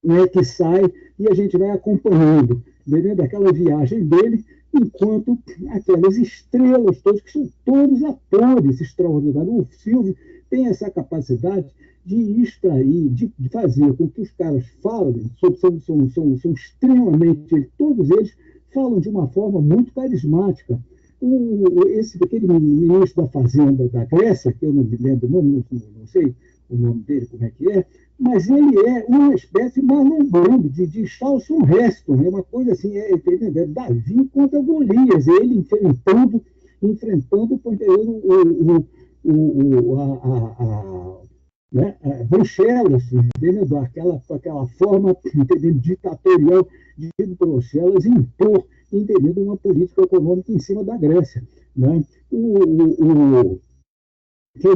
né? Que sai e a gente vai acompanhando, entendendo? Aquela viagem dele, enquanto aquelas estrelas todas, que são todos atores extraordinários. O Silvio tem essa capacidade de extrair, de fazer com que os caras falem, são extremamente, todos eles falam de uma forma muito carismática. Aquele ministro da Fazenda da Grécia, que eu não me lembro o nome, não sei o nome dele, como é que é, mas ele é uma espécie de Marlon Brando, de Charlton Heston, é uma coisa assim, é Davi contra Golias, ele enfrentando né, Bruxelas, entendendo? Aquela forma, entendendo, ditatorial de Bruxelas impor, entendendo, uma política econômica em cima da Grécia, né?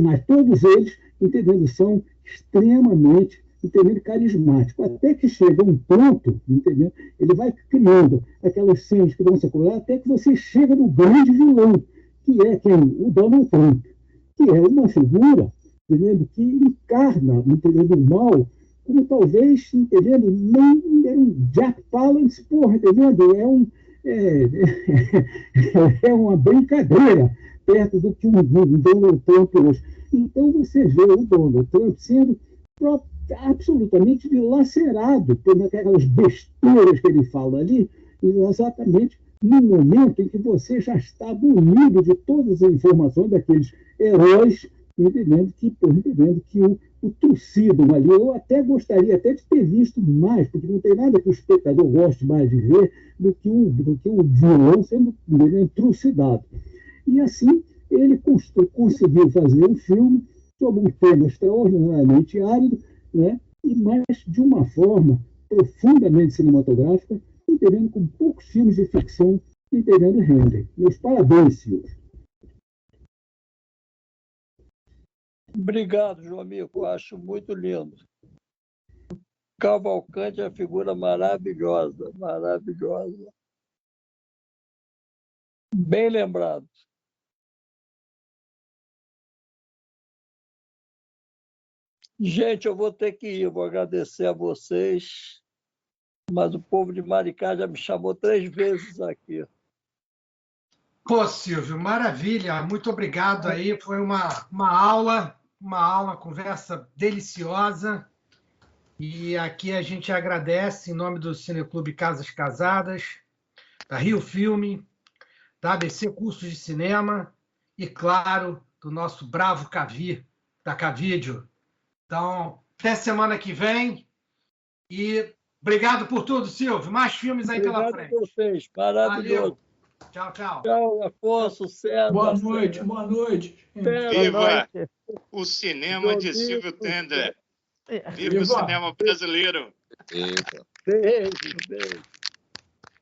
Mas todos eles, entendendo, são extremamente, entendendo, carismáticos, até que chega um ponto, entendendo, ele vai criando aquelas cenas que vão se acumular, até que você chega no grande vilão, que é quem? O Donald Trump, que é uma figura, entendendo, que encarna, entendendo, o mal, como talvez, entendendo, nem um Jack Palance, porra, entendendo, é uma brincadeira perto do que um Donald Trump hoje. Então você vê o Donald Trump sendo absolutamente dilacerado por aquelas besteiras que ele fala ali, exatamente no momento em que você já está munido de todas as informações daqueles heróis, entendendo que o trucidam ali. Eu até gostaria até de ter visto mais, porque não tem nada que o espectador goste mais de ver do que o vilão sendo trucidado. E assim ele conseguiu fazer um filme sobre um tema extraordinariamente árido, né? Mas de uma forma profundamente cinematográfica, entendendo, com poucos filmes de ficção, entendendo, rendem. Meus parabéns, Silvio. Obrigado, João Amigo. Acho muito lindo. Cavalcante é uma figura maravilhosa, maravilhosa. Bem lembrado. Gente, eu vou ter que ir, eu vou agradecer a vocês, mas o povo de Maricá já me chamou 3 vezes aqui. Pô, Silvio, maravilha, muito obrigado aí, foi uma aula, uma conversa deliciosa, e aqui a gente agradece em nome do Cineclube Casas Casadas, da Rio Filme, da ABC Cursos de Cinema e, claro, do nosso bravo Cavi, da Cavídeo. Então, até semana que vem e obrigado por tudo, Silvio. Mais filmes aí pela frente. Obrigado a vocês, maravilhoso. Valeu. Tchau, tchau. Tchau, Afonso, César. Boa noite, boa noite. Viva o cinema de Silvio Tender. Viva o cinema brasileiro. Beijo.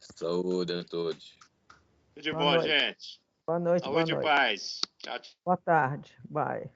Saúde a todos. Tudo de bom, gente. Boa noite, Saúde e paz. Tchau. Boa tarde. Bye.